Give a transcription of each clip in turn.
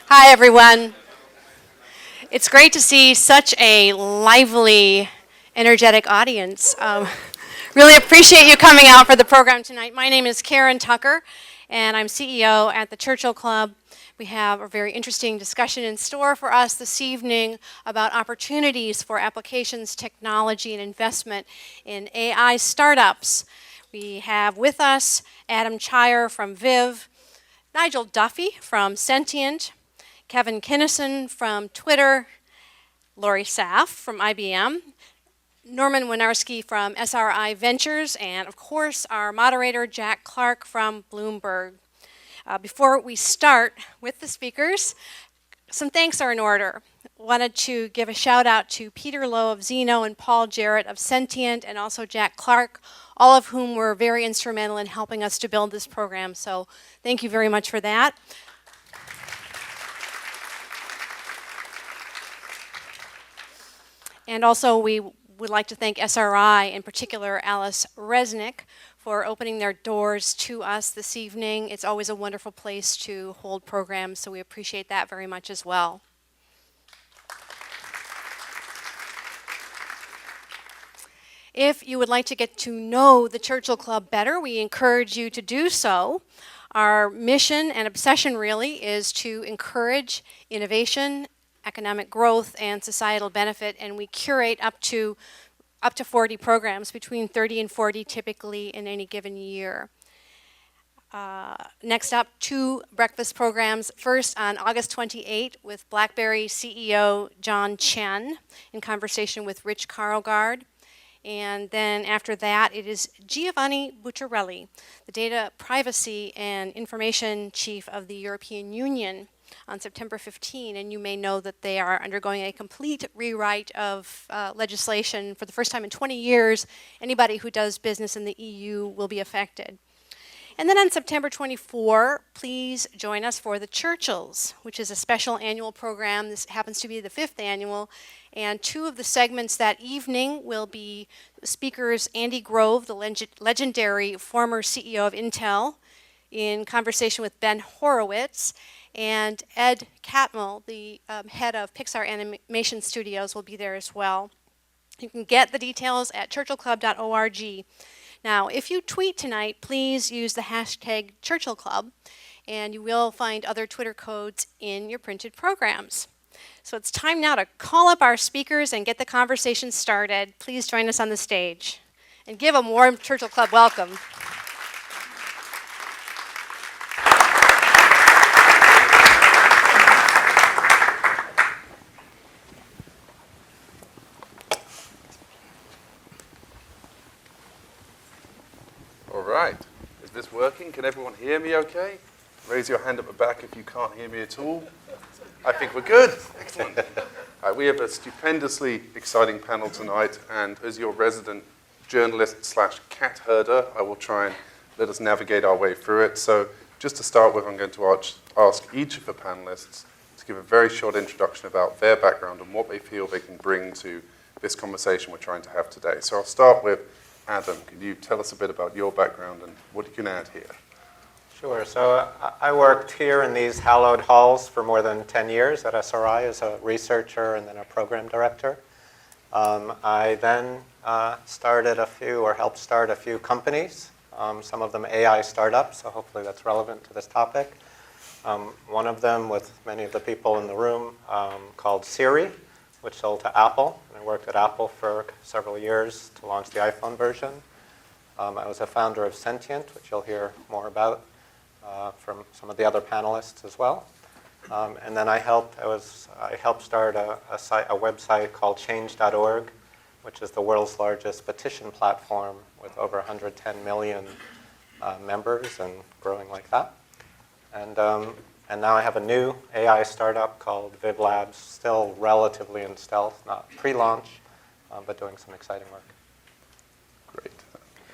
Hi, everyone. It's great to see such a lively, energetic audience. Really appreciate you coming out for the program tonight. My name is Karen Tucker, and I'm CEO at the Churchill Club. We have a very interesting discussion in store for us this evening about opportunities for applications, technology, and investment in AI startups. We have with us Adam Cheyer from Viv, Nigel Duffy from Sentient, Kevin Kinnison from Twitter, Lauri Saft from IBM, Norman Winarsky from SRI Ventures, and of course our moderator Jack Clark from Bloomberg. Before we start with the speakers, some thanks are in order. Wanted to give a shout out to Peter Lowe of Zeno and Paul Jarrett of Sentient, and also Jack Clark, all of whom were very instrumental in helping us to build this program. So thank you very much for that. And also we would like to thank SRI, in particular Alice Resnick, for opening their doors to us this evening. It's always a wonderful place to hold programs, so we appreciate that very much as well. If you would like to get to know the Churchill Club better, we encourage you to do so. Our mission and obsession really is to encourage innovation, economic growth, and societal benefit, and we curate up to 40 programs, between 30 and 40 typically in any given year. Next up, 2 breakfast programs. First on August 28 with BlackBerry CEO John Chen in conversation with Rich Karlgaard. And then after that, it is Giovanni Bucciarelli, the Data Privacy and Information Chief of the European Union, on September 15, and you may know that they are undergoing a complete rewrite of legislation for the first time in 20 years. Anybody who does business in the EU will be affected. And then on September 24, please join us for the Churchills, which is a special annual program. This happens to be the 5th annual, and 2 of the segments that evening will be speakers Andy Grove, the legendary former CEO of Intel, in conversation with Ben Horowitz, and Ed Catmull, the head of Pixar Animation Studios, will be there as well. You can get the details at churchillclub.org. Now, if you tweet tonight, please use the hashtag Churchill Club, and you will find other Twitter codes in your printed programs. So it's time now to call up our speakers and get the conversation started. Please join us on the stage and give a warm Churchill Club welcome. Right, is this working? Can everyone hear me okay? Raise your hand at the back if you can't hear me at all. I think we're good. Excellent. We have a stupendously exciting panel tonight, and as your resident journalist / cat herder, I will try and let us navigate our way through it. So just to start with, I'm going to ask each of the panelists to give a very short introduction about their background and what they feel they can bring to this conversation we're trying to have today. So I'll start with Adam. Can you tell us a bit about your background and what you can add here? Sure. So I worked here in these hallowed halls for more than 10 years at SRI as a researcher and then a program director. I then helped start a few companies, some of them AI startups, so hopefully that's relevant to this topic. One of them, with many of the people in the room, called Siri, which sold to Apple. And I worked at Apple for several years to launch the iPhone version. I was a founder of Sentient, which you'll hear more about from some of the other panelists as well. And then I helped start a website called change.org, which is the world's largest petition platform with over 110 million members and growing like that. And now I have a new AI startup called Viv Labs, still relatively in stealth, not pre-launch, but doing some exciting work. Great.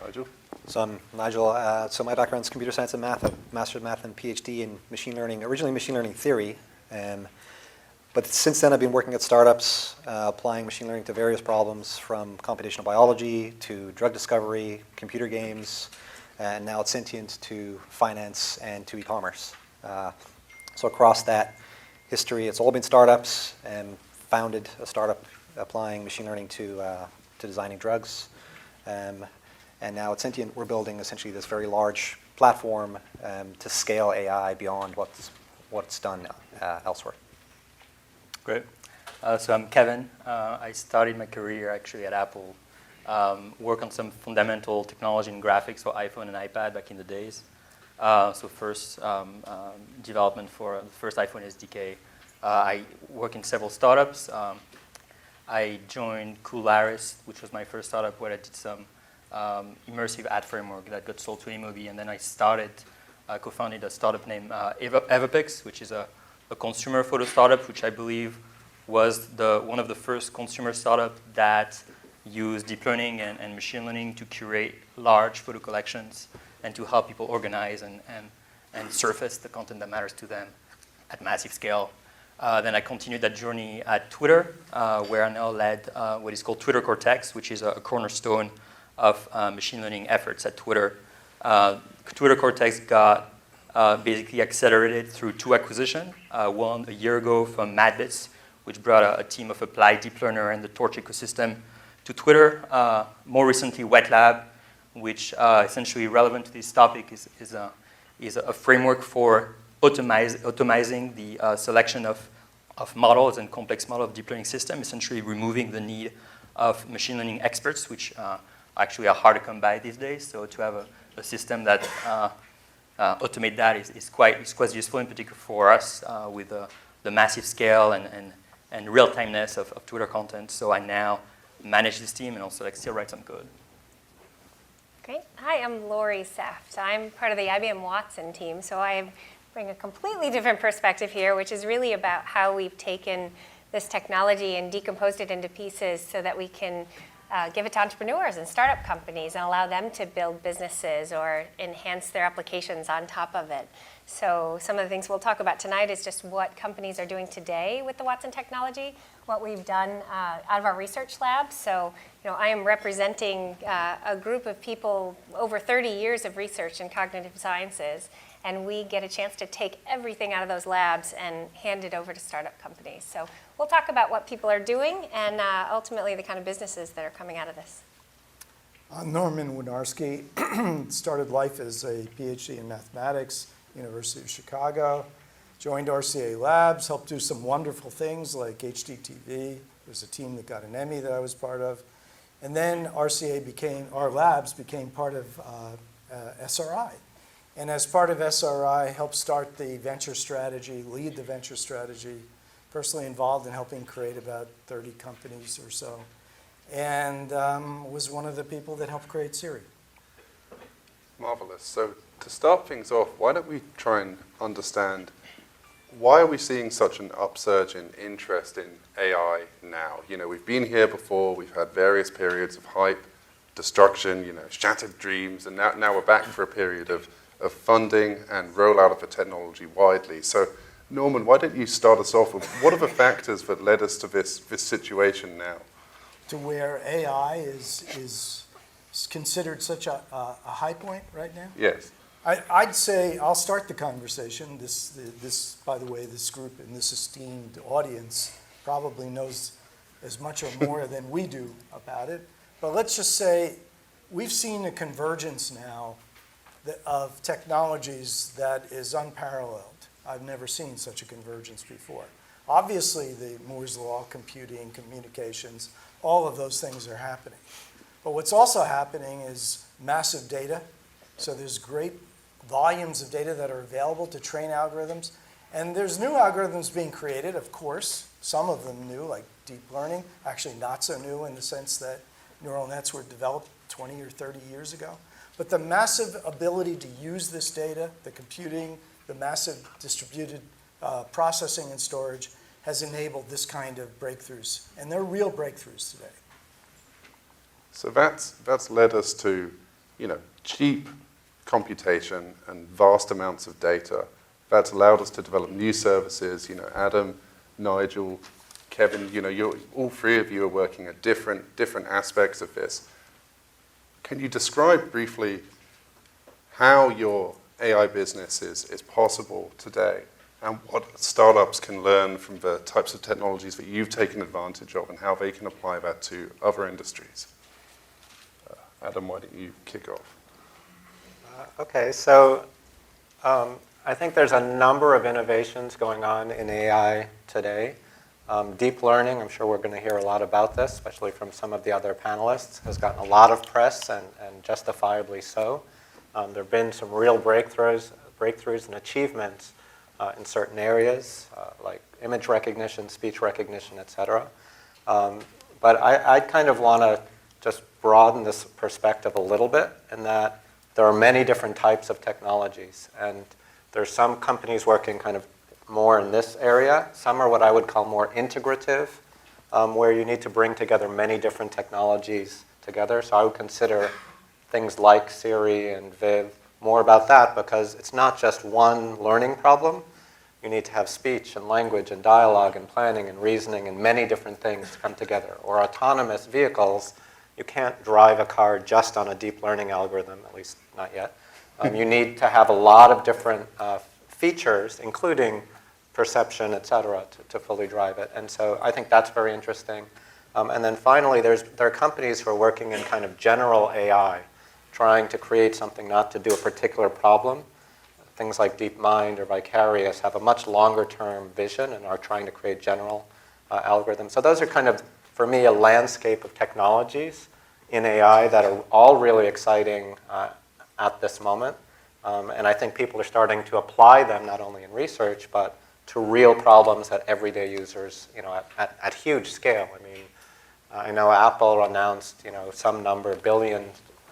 Nigel? So I'm Nigel. So my background is computer science and math. I mastered math and PhD in machine learning, originally machine learning theory. But since then I've been working at startups, applying machine learning to various problems from computational biology to drug discovery, computer games, and now it's Sentient to finance and to e-commerce. So across that, history, it's all been startups, and founded a startup applying machine learning to designing drugs. And now at Sentient, we're building essentially this very large platform to scale AI beyond what's done elsewhere. Great. So I'm Kevin. I started my career actually at Apple. Work on some fundamental technology and graphics for iPhone and iPad back in the days. So first development for the first iPhone SDK. I work in several startups. I joined Coolaris, which was my first startup where I did some immersive ad framework that got sold to Imobi. And then I co-founded a startup named Everpix, which is a consumer photo startup, which I believe was one of the first consumer startups that used deep learning and machine learning to curate large photo collections and to help people organize and surface the content that matters to them at massive scale. Then I continued that journey at Twitter, where I now led what is called Twitter Cortex, which is a cornerstone of machine learning efforts at Twitter. Twitter Cortex got basically accelerated through two acquisitions. One a year ago from Madbits, which brought a team of applied deep learner and the Torch ecosystem to Twitter. More recently, Wet Lab, which essentially relevant to this topic is a framework for automizing the selection of models and complex model of deep learning system, essentially removing the need of machine learning experts, which actually are hard to come by these days. So to have a system that automate that is quite useful, in particular for us with the massive scale and real-timeness of Twitter content. So I now manage this team and also still write some code. Great. Hi, I'm Lauri Saft. I'm part of the IBM Watson team, so I bring a completely different perspective here, which is really about how we've taken this technology and decomposed it into pieces so that we can give it to entrepreneurs and startup companies and allow them to build businesses or enhance their applications on top of it. So some of the things we'll talk about tonight is just what companies are doing today with the Watson technology, what we've done out of our research lab. So I am representing a group of people over 30 years of research in cognitive sciences, and we get a chance to take everything out of those labs and hand it over to startup companies. So we'll talk about what people are doing and ultimately the kind of businesses that are coming out of this. I'm Norman Winarsky. Started life as a PhD in mathematics, University of Chicago. Joined RCA Labs, helped do some wonderful things like HDTV. There's a team that got an Emmy that I was part of. And then our labs became part of SRI. And as part of SRI, helped start the venture strategy, lead the venture strategy, personally involved in helping create about 30 companies or so. And was one of the people that helped create Siri. Marvelous. So to start things off, why don't we try and understand why are we seeing such an upsurge in interest in AI now? We've been here before, we've had various periods of hype, destruction, shattered dreams, and now we're back for a period of funding and rollout of the technology widely. So Norman, why don't you start us off with what are the factors that led us to this situation now? To where AI is considered such a high point right now? Yes. I'd say I'll start the conversation. This, by the way, this group and this esteemed audience probably knows as much or more than we do about it. But let's just say we've seen a convergence now of technologies that is unparalleled. I've never seen such a convergence before. Obviously, the Moore's Law, computing, communications, all of those things are happening. But what's also happening is massive data. So there's great volumes of data that are available to train algorithms. And there's new algorithms being created, of course, some of them new, like deep learning, actually not so new in the sense that neural nets were developed 20 or 30 years ago. But the massive ability to use this data, the computing, the massive distributed processing and storage has enabled this kind of breakthroughs. And they're real breakthroughs today. So that's led us to, cheap computation and vast amounts of data. That's allowed us to develop new services. Adam, Nigel, Kevin, all three of you are working at different aspects of this. Can you describe briefly how your AI business is possible today? and what startups can learn from the types of technologies that you've taken advantage of and how they can apply that to other industries. Adam, why don't you kick off? Okay, so I think there's a number of innovations going on in AI today. Deep learning, I'm sure we're going to hear a lot about this, especially from some of the other panelists, has gotten a lot of press and justifiably so. There have been some real breakthroughs and achievements in certain areas, like image recognition, speech recognition, et cetera. But I kind of want to just broaden this perspective a little bit in that there are many different types of technologies. And there's some companies working kind of more in this area. Some are what I would call more integrative, where you need to bring together many different technologies together. So I would consider things like Siri and Viv more about that, because it's not just one learning problem. You need to have speech and language and dialogue and planning and reasoning and many different things to come together. Or autonomous vehicles, you can't drive a car just on a deep learning algorithm, at least not yet. You need to have a lot of different features, including perception, et cetera, to fully drive it. And so I think that's very interesting. And then finally, there are companies who are working in kind of general AI, trying to create something not to do a particular problem. Things like DeepMind or Vicarious have a much longer term vision and are trying to create general algorithms. So those are kind of, for me, a landscape of technologies in AI that are all really exciting at this moment. And I think people are starting to apply them not only in research, but to real problems that everyday users, at huge scale. I mean, I know Apple announced, some number, billion.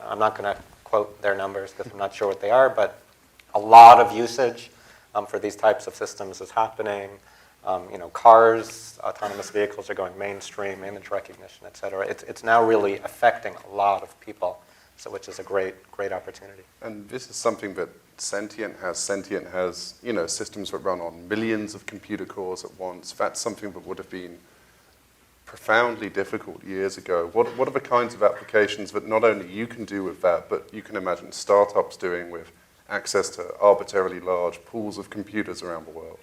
I'm not going to quote their numbers because I'm not sure what they are, but a lot of usage for these types of systems is happening. Cars, autonomous vehicles are going mainstream, image recognition, et cetera. It's now really affecting a lot of people, so which is a great opportunity. And this is something that Sentient has. Sentient has, systems that run on millions of computer cores at once. That's something that would have been profoundly difficult years ago. What are the kinds of applications that not only you can do with that, but you can imagine startups doing with access to arbitrarily large pools of computers around the world?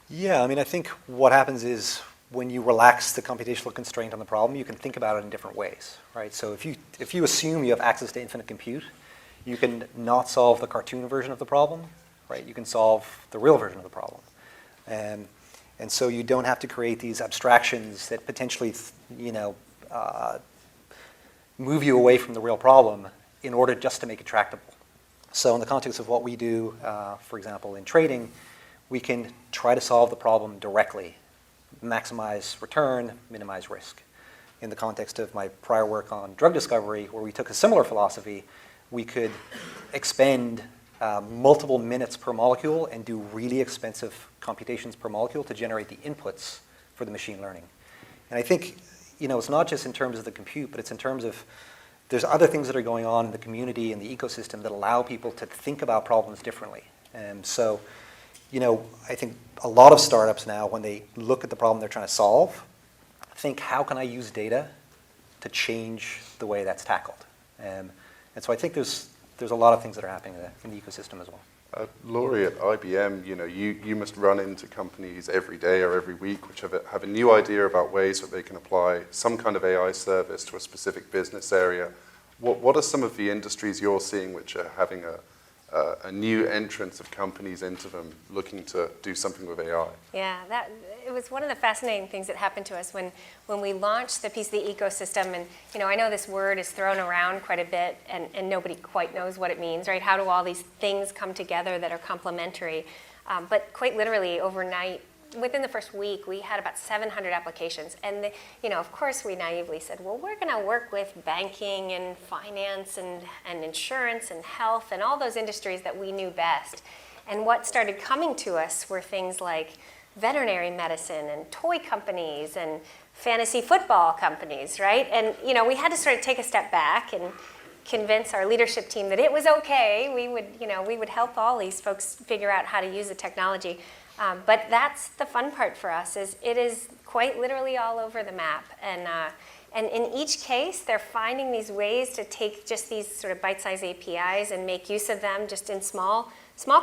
Yeah, I mean, I think what happens is when you relax the computational constraint on the problem, you can think about it in different ways, right? So if you assume you have access to infinite compute, you can not solve the cartoon version of the problem, right? You can solve the real version of the problem. And so you don't have to create these abstractions that potentially, move you away from the real problem in order just to make it tractable. So in the context of what we do, for example, in trading, we can try to solve the problem directly, maximize return, minimize risk. In the context of my prior work on drug discovery, where we took a similar philosophy, we could expend multiple minutes per molecule and do really expensive computations per molecule to generate the inputs for the machine learning. And I think, it's not just in terms of the compute, but it's in terms of there's other things that are going on in the community and the ecosystem that allow people to think about problems differently. And so, I think a lot of startups now, when they look at the problem they're trying to solve, think, how can I use data to change the way that's tackled? And so I think there's a lot of things that are happening in the ecosystem as well. Lauri, at IBM, you must run into companies every day or every week which have a new idea about ways that they can apply some kind of AI service to a specific business area. What are some of the industries you're seeing which are having a new entrance of companies into them looking to do something with AI? Yeah, it was one of the fascinating things that happened to us when we launched the piece of the ecosystem. And I know this word is thrown around quite a bit, and nobody quite knows what it means, right? How do all these things come together that are complementary? But quite literally, overnight, within the first week, we had about 700 applications. And, of course, we naively said, well, we're going to work with banking and finance and insurance and health and all those industries that we knew best. And what started coming to us were things like veterinary medicine and toy companies and fantasy football companies, right? And, we had to sort of take a step back and convince our leadership team that it was okay. We would help all these folks figure out how to use the technology. But that's the fun part for us, is it is quite literally all over the map. And in each case, they're finding these ways to take just these sort of bite-sized APIs and make use of them just in small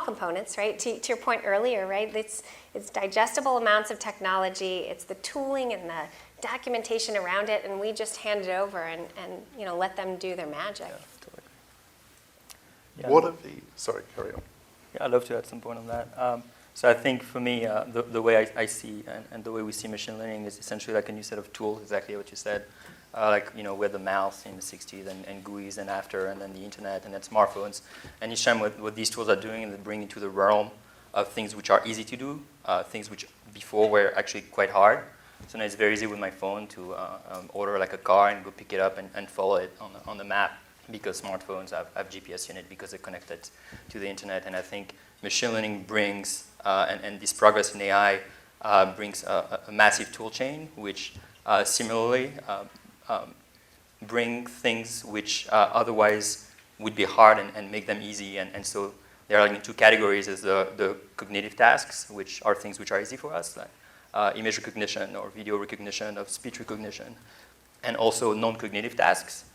components, right? To your point earlier, right? It's digestible amounts of technology. It's the tooling and the documentation around it, and we just hand it over and let them do their magic. Yeah. What are the, sorry, carry on. Yeah, I'd love to add some point on that. So I think for me, the way I see and the way we see machine learning is essentially like a new set of tools, exactly what you said. We had the mouse in the 60s and GUIs and after, and then the internet and then smartphones. And each time what these tools are doing, and they bring into the realm of things which are easy to do, things which before were actually quite hard. So now it's very easy with my phone to order like a car and go pick it up and follow it on the map, because smartphones have GPS in it because they're connected to the internet. And I think machine learning brings, and this progress in AI brings a massive tool chain, which similarly bring things which otherwise would be hard and make them easy. And so there are two categories: is the cognitive tasks, which are things which are easy for us, like image recognition or video recognition of speech recognition, and also non-cognitive tasks,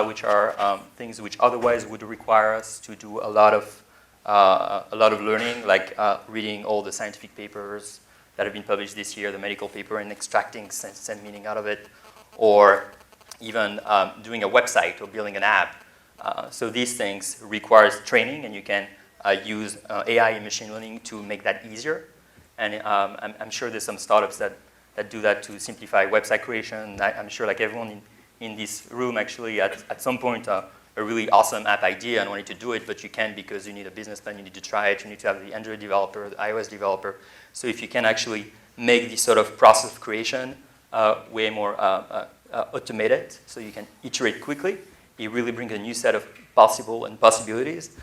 which are things which otherwise would require us to do a lot of learning, like reading all the scientific papers that have been published this year, the medical paper, and extracting sense and meaning out of it, or even doing a website or building an app. So these things requires training, and you can use AI and machine learning to make that easier. And I'm sure there's some startups that do that to simplify website creation. I'm sure like everyone in this room actually at some point a really awesome app idea and wanted to do it, but you can't because you need a business plan, you need to try it, you need to have the Android developer, the iOS developer. So if you can actually make this sort of process of creation way more automated, so you can iterate quickly, it really brings a new set of possibilities.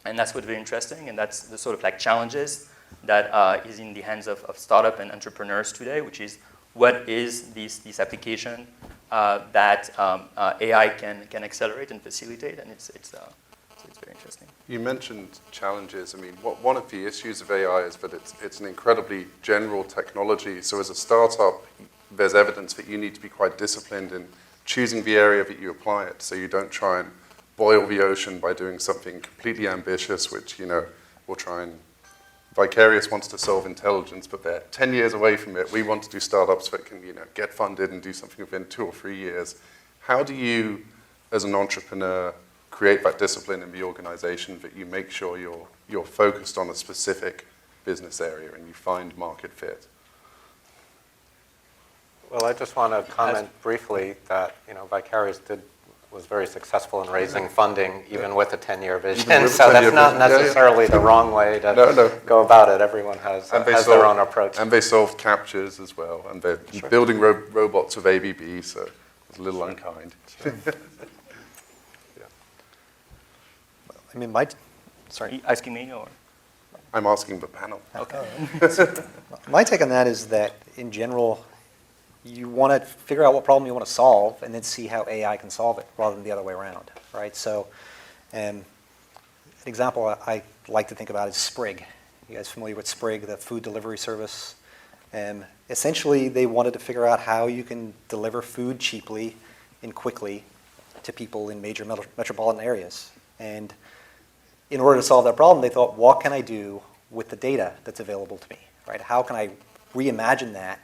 And that's what's very interesting, and that's the sort of like challenges that is in the hands of startup and entrepreneurs today, which is what is this application that AI can accelerate and facilitate, and it's very interesting. You mentioned challenges. I mean, one of the issues of AI is that it's an incredibly general technology. So as a startup, there's evidence that you need to be quite disciplined in choosing the area that you apply it, so you don't try and boil the ocean by doing something completely ambitious, which, will try and Vicarious wants to solve intelligence, but they're 10 years away from it. We want to do startups that can, get funded and do something within 2 or 3 years. How do you, as an entrepreneur, create that discipline in the organization that you make sure you're focused on a specific business area and you find market fit? Well, I just want to comment briefly that Vicarious was very successful in raising funding, even with a 10-year vision. So that's not necessarily the wrong way to go about it. Everyone has their own approach. And they solved captures as well. And they're building robots with ABB, so it's a little unkind. I mean, sorry. Are you asking me or? I'm asking the panel. Okay. My take on that is that, in general, you want to figure out what problem you want to solve and then see how AI can solve it rather than the other way around, right? So an example I like to think about is Sprig. You guys familiar with Sprig, the food delivery service? Essentially, they wanted to figure out how you can deliver food cheaply and quickly to people in major metropolitan areas. And in order to solve that problem, they thought, what can I do with the data that's available to me, right? How can I reimagine that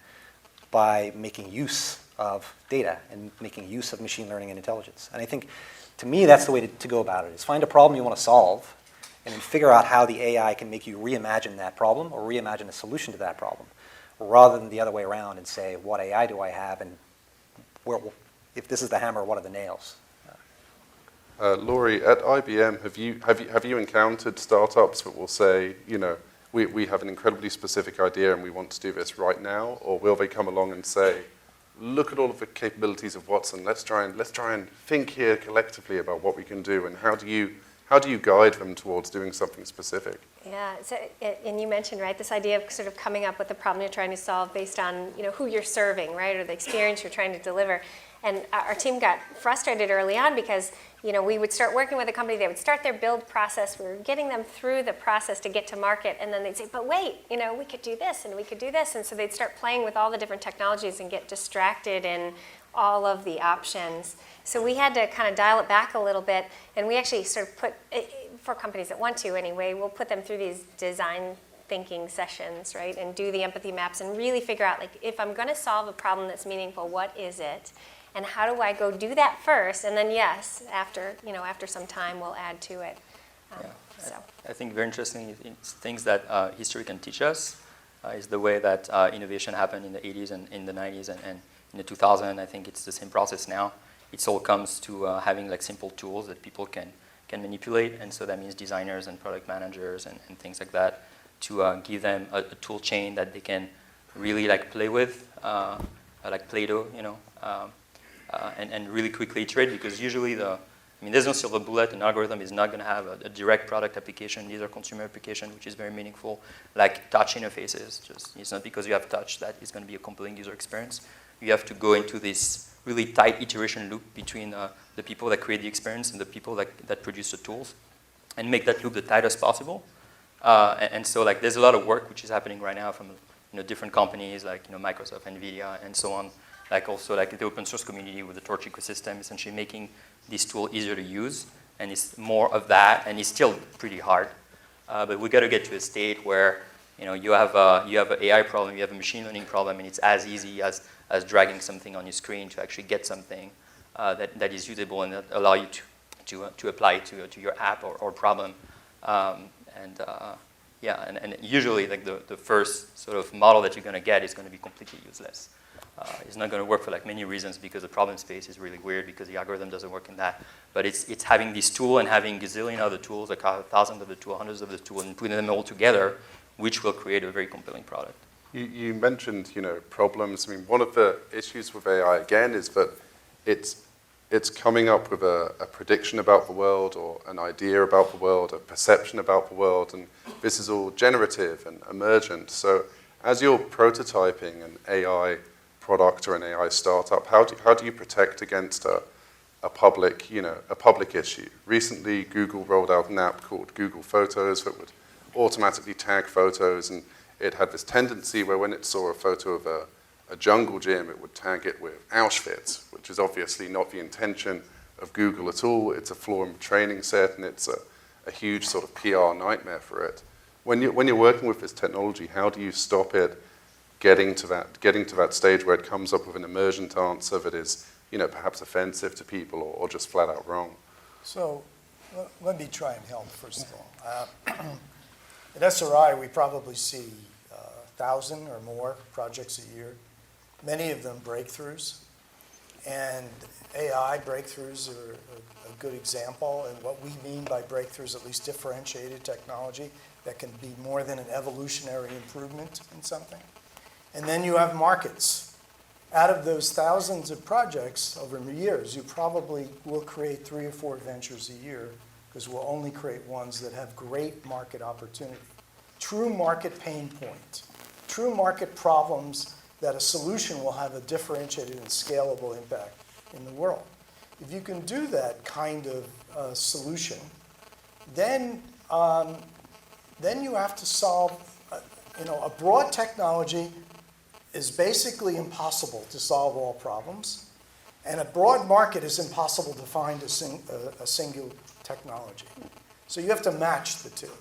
by making use of data and making use of machine learning and intelligence? And I think, to me, that's the way to go about it, is find a problem you want to solve and then figure out how the AI can make you reimagine that problem or reimagine a solution to that problem, rather than the other way around and say, what AI do I have, and if this is the hammer, what are the nails? Lauri, at IBM, have you encountered startups that will say, we have an incredibly specific idea and we want to do this right now? Or will they come along and say, look at all of the capabilities of Watson, let's try and think here collectively about what we can do, and how do you guide them towards doing something specific? Yeah, so, and you mentioned, right, this idea of sort of coming up with the problem you're trying to solve based on, who you're serving, right, or the experience you're trying to deliver. And our team got frustrated early on because, we would start working with a company, they would start their build process, we were getting them through the process to get to market, and then they'd say, but wait, we could do this, and we could do this. And so they'd start playing with all the different technologies and get distracted in all of the options. So we had to kind of dial it back a little bit, and we actually sort of put, for companies that want to anyway, we'll put them through these design thinking sessions, right, and do the empathy maps and really figure out, like, if I'm going to solve a problem that's meaningful, what is it? And how do I go do that first? And then, yes, after some time, we'll add to it. So. I think very interesting things that history can teach us is the way that innovation happened in the 80s and in the 90s and in the 2000s. I think it's the same process now. It all comes to having like simple tools that people can manipulate, and so that means designers and product managers and things like that to give them a tool chain that they can really like play with, like Play-Doh, and really quickly iterate, because usually there's no silver bullet. An algorithm is not going to have a direct product application. These are consumer application, which is very meaningful, like touch interfaces. It's not because you have touch that it's going to be a compelling user experience. You have to go into this really tight iteration loop between the people that create the experience and the people that produce the tools, and make that loop the tightest possible. And so like there's a lot of work which is happening right now from different companies like Microsoft, NVIDIA, and so on. Like also like the open source community with the Torch ecosystem, essentially making this tool easier to use, and it's more of that, and it's still pretty hard. But we got to get to a state where you have an AI problem, you have a machine learning problem, and it's as easy as dragging something on your screen to actually get something that is usable and that allow you to apply it to your app or problem. And usually like the first sort of model that you're going to get is going to be completely useless. It's not going to work for like many reasons, because the problem space is really weird because the algorithm doesn't work in that. But it's having this tool and having gazillion other tools, like thousands of the tools, hundreds of the tools, and putting them all together, which will create a very compelling product. You mentioned, problems. I mean, one of the issues with AI, again, is that it's coming up with a prediction about the world, or an idea about the world, a perception about the world, and this is all generative and emergent. So as you're prototyping an AI product or an AI startup, how do you protect against a public issue? Recently, Google rolled out an app called Google Photos that would automatically tag photos, and it had this tendency where when it saw a photo of a jungle gym, it would tag it with Auschwitz, which is obviously not the intention of Google at all. It's a flaw in the training set, and it's a huge sort of PR nightmare for it. When you're working with this technology, how do you stop it getting to that stage where it comes up with an emergent answer that is, perhaps offensive to people or just flat out wrong? So let me try and help, first of all. At SRI, we probably see 1,000 or more projects a year, many of them breakthroughs. And AI breakthroughs are a good example. And what we mean by breakthroughs, at least differentiated technology that can be more than an evolutionary improvement in something. And then you have markets. Out of those thousands of projects over years, you probably will create 3 or 4 ventures a year, because we'll only create ones that have great market opportunity. True market pain point. True market problems that a solution will have a differentiated and scalable impact in the world. If you can do that kind of solution, then you have to solve, a broad technology is basically impossible to solve all problems, and a broad market is impossible to find a single technology. So you have to match the two.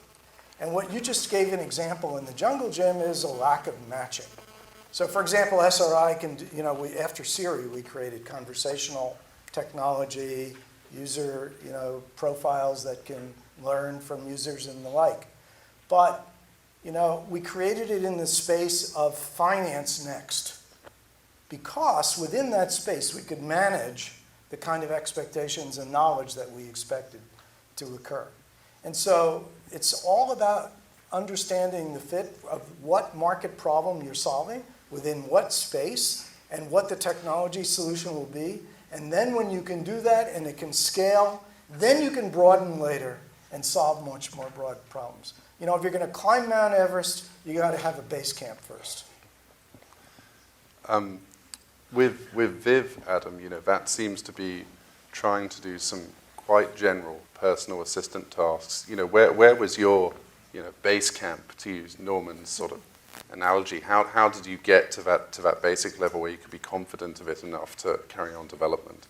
And what you just gave an example in the jungle gym is a lack of matching. So for example, SRI can, after Siri, we created conversational technology, user, profiles that can learn from users and the like. But, we created it in the space of finance next, because within that space we could manage the kind of expectations and knowledge that we expected to occur. And so it's all about understanding the fit of what market problem you're solving, within what space, and what the technology solution will be. And then when you can do that and it can scale, then you can broaden later and solve much more broad problems. If you're going to climb Mount Everest, you got to have a base camp first. With Viv, Adam, that seems to be trying to do some quite general personal assistant tasks. Where was your base camp, to use Norman's sort of analogy, how did you get to that basic level where you could be confident of it enough to carry on development?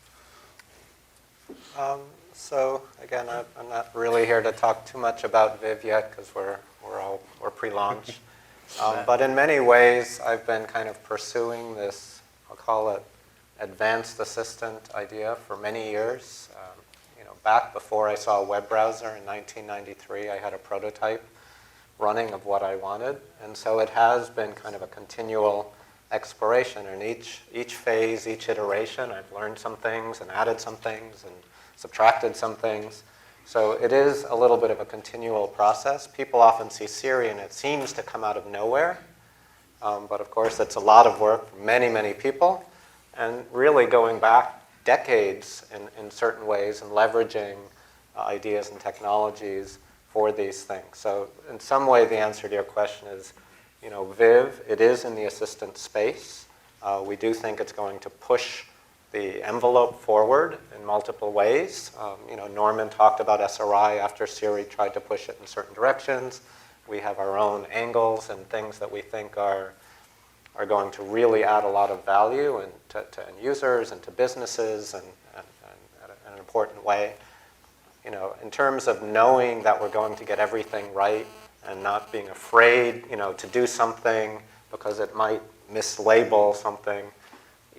So again, I'm not really here to talk too much about Viv yet because we're pre-launch. But in many ways, I've been kind of pursuing this, I'll call it advanced assistant idea for many years. Back before I saw a web browser in 1993, I had a prototype running of what I wanted. And so it has been kind of a continual exploration. And each phase, each iteration, I've learned some things and added some things and subtracted some things. So it is a little bit of a continual process. People often see Siri and it seems to come out of nowhere. But of course, it's a lot of work for many, many people. And really going back decades in certain ways and leveraging ideas and technologies for these things. So in some way, the answer to your question is, Viv, it is in the assistant space. We do think it's going to push the envelope forward in multiple ways. Norman talked about SRI after Siri tried to push it in certain directions. We have our own angles and things that we think are going to really add a lot of value and to end users and to businesses and in an important way. In terms of knowing that we're going to get everything right and not being afraid, to do something because it might mislabel something,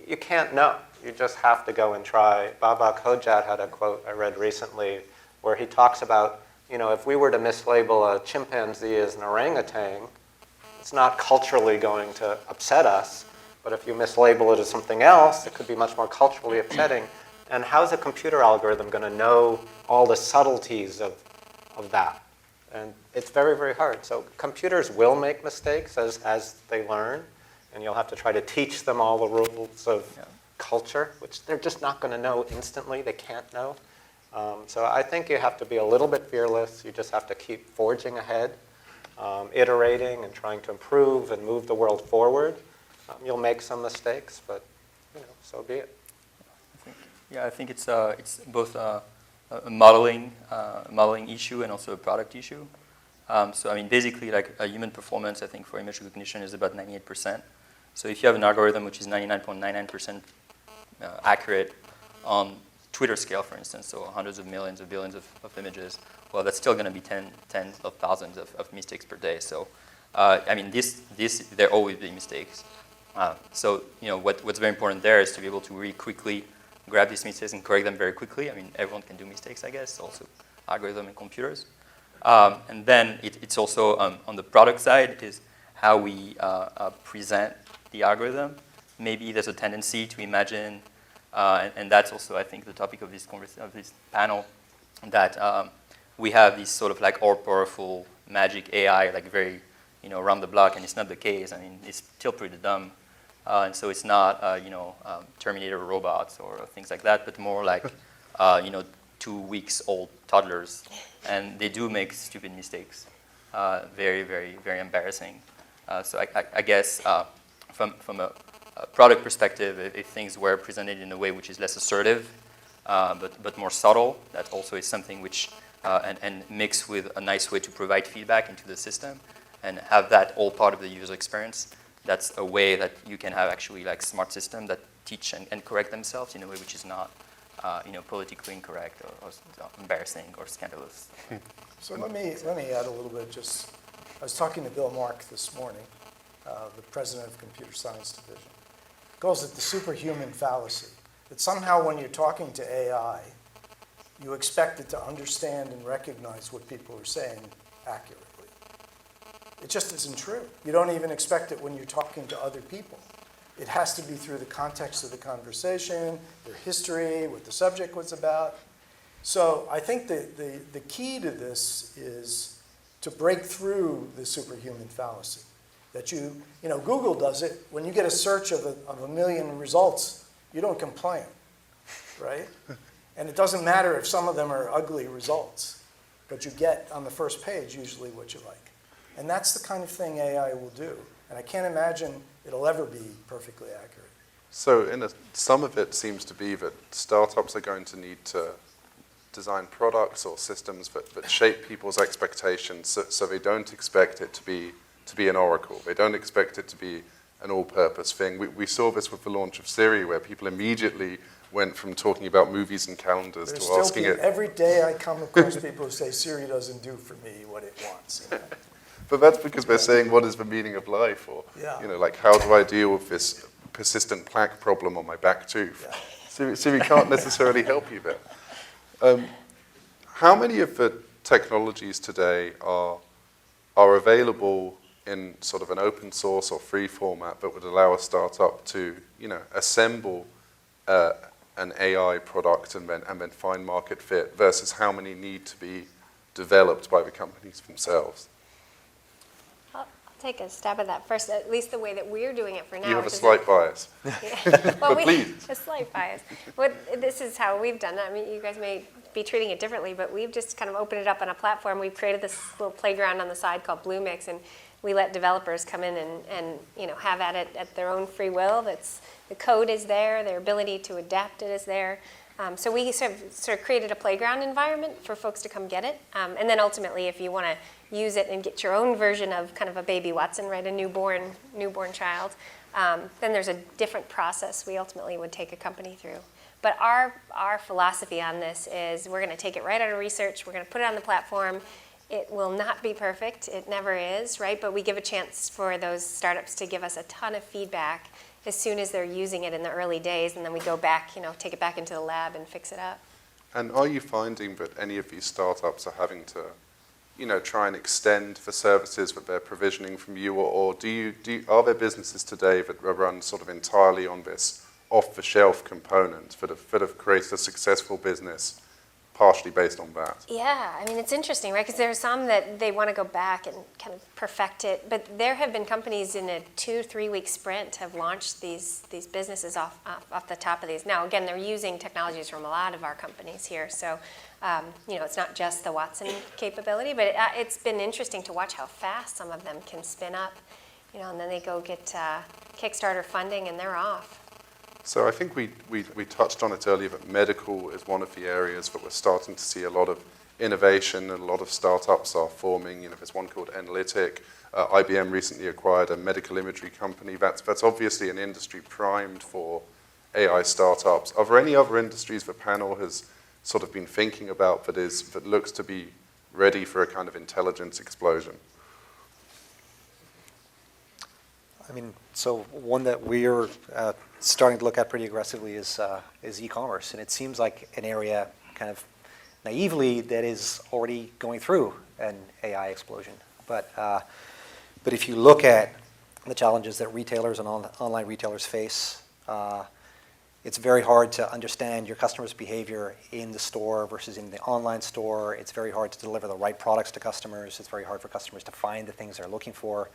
you can't know. You just have to go and try. Baba Kojat had a quote I read recently where he talks about, if we were to mislabel a chimpanzee as an orangutan, it's not culturally going to upset us, but if you mislabel it as something else, it could be much more culturally upsetting. And how's a computer algorithm going to know all the subtleties of that? And it's very, very hard. So computers will make mistakes as they learn, and you'll have to try to teach them all the rules of culture, which they're just not going to know instantly. They can't know. So I think you have to be a little bit fearless. You just have to keep forging ahead. Iterating and trying to improve and move the world forward. You'll make some mistakes, but so be it. I think it's both a modeling issue and also a product issue. So I mean, basically, like a human performance, I think for image recognition is about 98%. So if you have an algorithm which is 99.99% accurate on Twitter scale, for instance, so hundreds of millions of billions of images, well, that's still going to be tens of thousands of mistakes per day. So, I mean, there always be mistakes. So, what's very important there is to be able to really quickly grab these mistakes and correct them very quickly. I mean, everyone can do mistakes, I guess, also algorithm and computers. And then it's also on the product side is how we present the algorithm. Maybe there's a tendency to imagine, and that's also, I think, the topic of this panel, that we have this sort of like all-powerful magic AI, like very, around the block, and it's not the case. I mean, it's still pretty dumb. And so it's not, Terminator robots or things like that, but more like, 2 weeks old toddlers. And they do make stupid mistakes. Very, very, very embarrassing. So I guess from a product perspective, if things were presented in a way which is less assertive, but more subtle, that also is something which, and mixed with a nice way to provide feedback into the system and have that all part of the user experience. That's a way that you can have actually like smart systems that teach and correct themselves in a way which is not, politically incorrect or embarrassing or scandalous. So let me add a little bit. I was talking to Bill Mark this morning, the president of Computer Science Division. He calls it the superhuman fallacy. That somehow when you're talking to AI, you expect it to understand and recognize what people are saying accurately. It just isn't true. You don't even expect it when you're talking to other people. It has to be through the context of the conversation, their history, what the subject was about. So I think the key to this is to break through the superhuman fallacy. That Google does it. When you get a search of a million results, you don't complain, right? And it doesn't matter if some of them are ugly results, but you get on the first page usually what you like. And that's the kind of thing AI will do. And I can't imagine it'll ever be perfectly accurate. So some of it seems to be that startups are going to need to design products or systems that shape people's expectations so they don't expect it to be to be an oracle. They don't expect it to be an all-purpose thing. We saw this with the launch of Siri, where people immediately went from talking about movies and calendars There's to still asking people, it. every day I come across people who say Siri doesn't do for me what it wants. You know? But that's because they're saying, what is the meaning of life? Or, Yeah. like, how do I deal with this persistent plaque problem on my back tooth? Yeah. Siri can't necessarily help you there. How many of the technologies today are available in sort of an open source or free format that would allow a startup to, assemble an AI product and then find market fit, versus how many need to be developed by the companies themselves? I'll take a stab at that first, at least the way that we're doing it for now. You have a which is slight bias. Yeah. Well, But please. A slight bias. This is how we've done it. I mean, you guys may be treating it differently, but we've just kind of opened it up on a platform. We've created this little playground on the side called Bluemix, and we let developers come in and have at it at their own free will. The code is there, their ability to adapt it is there. So we sort of created a playground environment for folks to come get it. And then ultimately, if you want to use it and get your own version of kind of a baby Watson, right, a newborn child, then there's a different process we ultimately would take a company through. But our philosophy on this is we're going to take it right out of research. We're going to put it on the platform. It will not be perfect. It never is, right? But we give a chance for those startups to give us a ton of feedback as soon as they're using it in the early days, and then we go back, take it back into the lab and fix it up. And are you finding that any of these startups are having to, try and extend the services that they're provisioning from you, or are there businesses today that run sort of entirely on this off-the-shelf component that have created a successful business partially based on that? Yeah, I mean, it's interesting, right? Because there are some that they want to go back and kind of perfect it, but there have been companies in a 2-3 week sprint have launched these businesses off the top of these. Now, again, they're using technologies from a lot of our companies here, so it's not just the Watson capability, but it's been interesting to watch how fast some of them can spin up, and then they go get Kickstarter funding and they're off. So I think we touched on it earlier, but medical is one of the areas that we're starting to see a lot of innovation, and a lot of startups are forming. There's one called Analytic. IBM recently acquired a medical imagery company. That's obviously an industry primed for AI startups. Are there any other industries the panel has sort of been thinking about that looks to be ready for a kind of intelligence explosion? I mean, so one that we're starting to look at pretty aggressively is e-commerce, and it seems like an area kind of naively that is already going through an AI explosion. But if you look at the challenges that retailers and online retailers face, it's very hard to understand your customers' behavior in the store versus in the online store. It's very hard to deliver the right products to customers. It's very hard for customers to find the things they're looking for.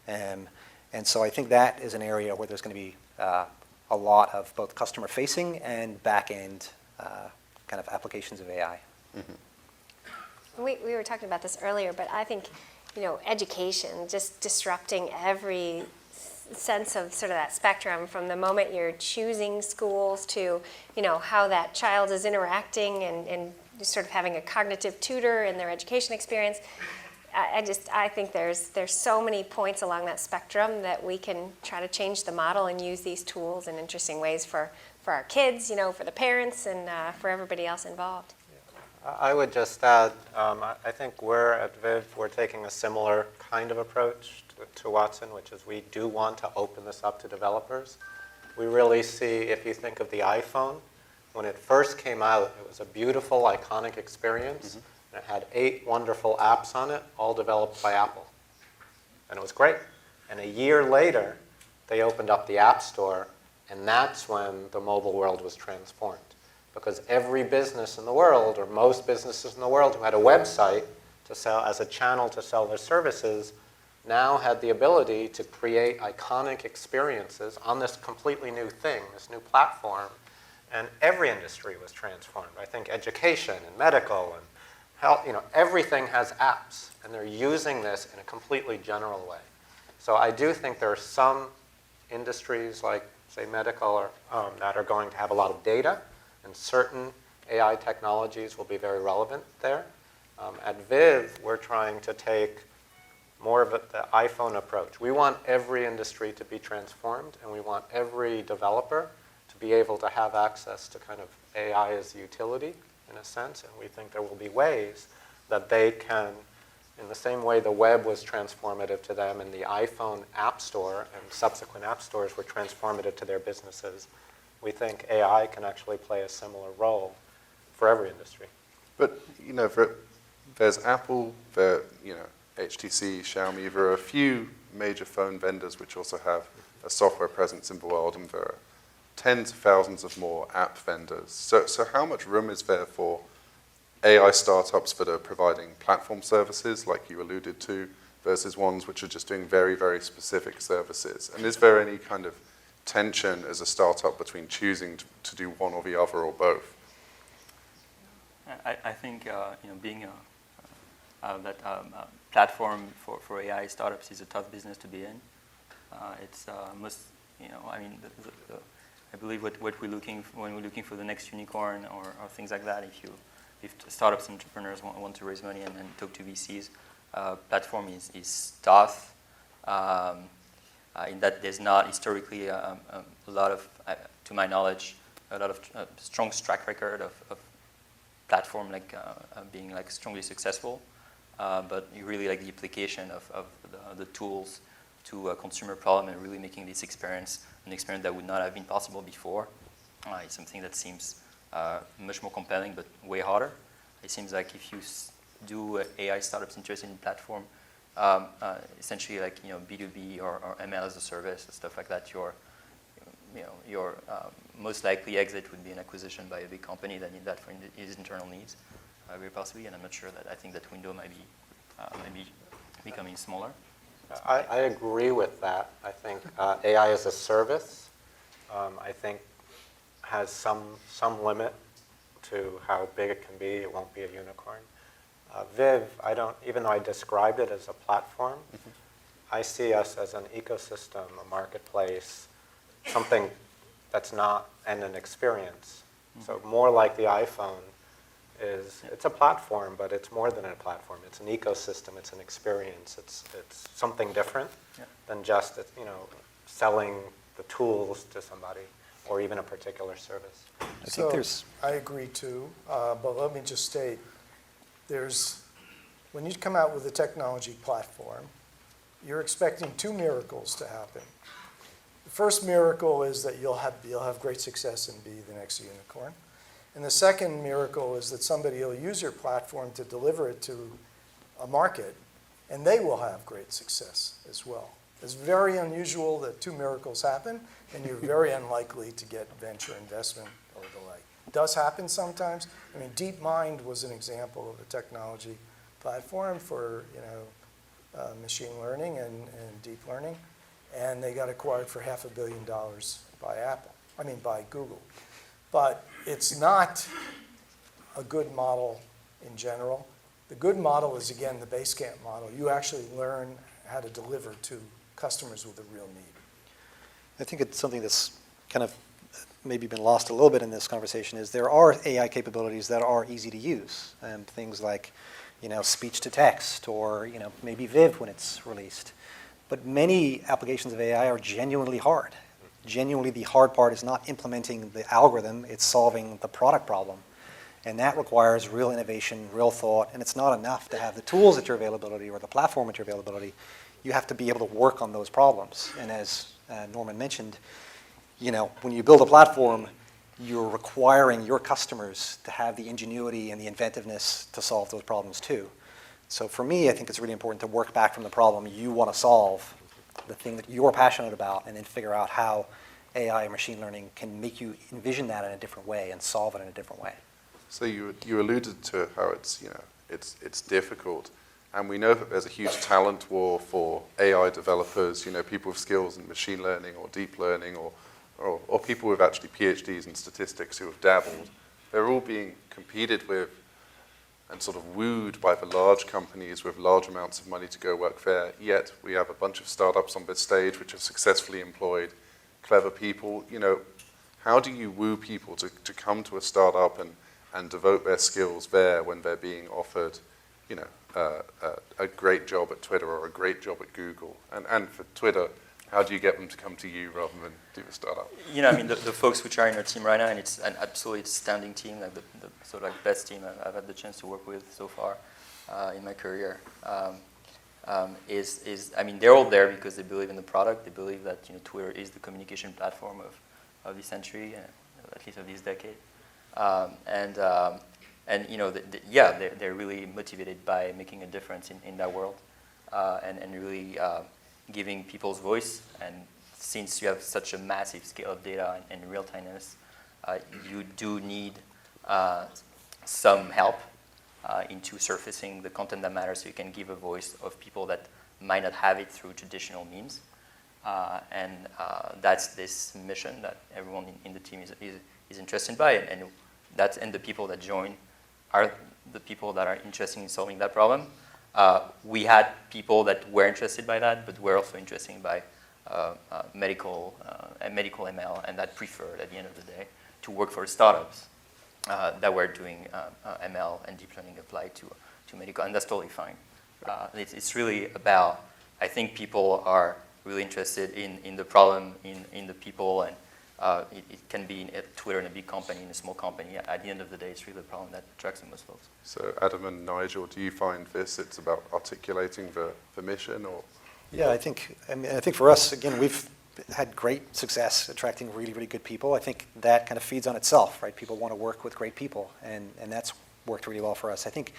And so I think that is an area where there's going to be a lot of both customer-facing and back-end kind of applications of AI. Mm-hmm. We were talking about this earlier, but I think, education, just disrupting every sense of sort of that spectrum from the moment you're choosing schools to, how that child is interacting and just sort of having a cognitive tutor in their education experience. I think there's so many points along that spectrum that we can try to change the model and use these tools in interesting ways for our kids, for the parents, and for everybody else involved. I would just add, I think we're at Viv, we're taking a similar kind of approach to Watson, which is we do want to open this up to developers. We really see, if you think of the iPhone, when it first came out, it was a beautiful, iconic experience. Mm-hmm. It had 8 wonderful apps on it, all developed by Apple. And it was great. And a year later, they opened up the App Store, and that's when the mobile world was transformed. Because every business in the world, or most businesses in the world who had a website to sell as a channel to sell their services, now had the ability to create iconic experiences on this completely new thing, this new platform. And every industry was transformed. I think education and medical and health, everything has apps, and they're using this in a completely general way. So I do think there are some industries, like, say, medical, that are going to have a lot of data, and certain AI technologies will be very relevant there. At Viv, we're trying to take more of the iPhone approach. We want every industry to be transformed, and we want every developer to be able to have access to kind of AI as a utility, in a sense, and we think there will be ways that they can, in the same way the web was transformative to them and the iPhone App Store and subsequent app stores were transformative to their businesses, we think AI can actually play a similar role for every industry. But, there's Apple, HTC, Xiaomi, there are a few major phone vendors which also have a software presence in the world, and there are tens of thousands of more app vendors. So how much room is there for AI startups that are providing platform services, like you alluded to, versus ones which are just doing very, very specific services? And is there any kind of tension as a startup between choosing to do one or the other or both? I think being that platform for AI startups is a tough business to be in. It's I believe what we're looking for, when we're looking for the next unicorn or things like that, if startups and entrepreneurs want to raise money and talk to VCs, platform is tough. In that there's not historically a lot of, to my knowledge, a lot of strong track record of platform being strongly successful. But you really like the application of the tools to a consumer problem and really making this experience an experience that would not have been possible before. It's something that seems much more compelling, but way harder. It seems like if you do AI startups interested in platform, essentially B2B or ML as a service and stuff like that, your most likely exit would be an acquisition by a big company that need that for its internal needs, very possibly. And I'm not sure that I think that window might be becoming smaller. I agree with that. I think AI as a service, I think, has some limit to how big it can be. It won't be a unicorn. Viv, even though I described it as a platform, I see us as an ecosystem, a marketplace, something that's not an experience. So more like the iPhone it's a platform, but it's more than a platform. It's an ecosystem. It's an experience. It's something different than just selling the tools to somebody or even a particular service. I agree too, but let me just state, when you come out with a technology platform, you're expecting two miracles to happen. The first miracle is that you'll have great success and be the next unicorn. And the second miracle is that somebody will use your platform to deliver it to a market, and they will have great success as well. It's very unusual that two miracles happen, and you're very unlikely to get venture investment or the like. It does happen sometimes. I mean, DeepMind was an example of a technology platform for machine learning and deep learning, and they got acquired for $500 million by Google. But it's not a good model in general. The good model is, again, the Basecamp model. You actually learn how to deliver to customers with a real need. I think it's something that's kind of maybe been lost a little bit in this conversation is there are AI capabilities that are easy to use, and things like speech to text or maybe Viv when it's released. But many applications of AI are genuinely hard. Genuinely, the hard part is not implementing the algorithm, it's solving the product problem. And that requires real innovation, real thought, and it's not enough to have the tools at your availability or the platform at your availability. You have to be able to work on those problems. And as Norman mentioned, when you build a platform, you're requiring your customers to have the ingenuity and the inventiveness to solve those problems too. So for me, I think it's really important to work back from the problem you want to solve, the thing that you're passionate about, and then figure out how AI and machine learning can make you envision that in a different way and solve it in a different way. So you alluded to how it's difficult, and we know that there's a huge talent war for AI developers. People with skills in machine learning or deep learning, or people with actually PhDs in statistics who have dabbled. They're all being competed with and sort of wooed by the large companies with large amounts of money to go work there. Yet we have a bunch of startups on this stage which have successfully employed clever people. How do you woo people to come to a startup and devote their skills there when they're being offered a great job at Twitter or a great job at Google? And for Twitter, how do you get them to come to you rather than do a startup? The folks which are in our team right now, and it's an absolutely outstanding team, like the sort of like best team I've had the chance to work with so far in my career. They're all there because they believe in the product. They believe that Twitter is the communication platform of this century, at least of this decade. They're really motivated by making a difference in that world, and really giving people's voice. And since you have such a massive scale of data and real-timeness, you do need some help into surfacing the content that matters, so you can give a voice of people that might not have it through traditional means. That's this mission that everyone in the team is interested by, and the people that join are the people that are interested in solving that problem. We had people that were interested by that, but were also interested by medical ML, and that preferred at the end of the day to work for startups that were doing ML and deep learning applied to medical, and that's totally fine. It's really about, I think people are really interested in the problem, in the people, and it can be at Twitter in a big company, in a small company. At the end of the day, it's really the problem that attracts the most folks. So Adam and Nigel, do you find it's about articulating the mission, or? Yeah, I think for us, again, we've had great success attracting really, really good people. I think that kind of feeds on itself, right? People want to work with great people, and that's worked really well for us. I think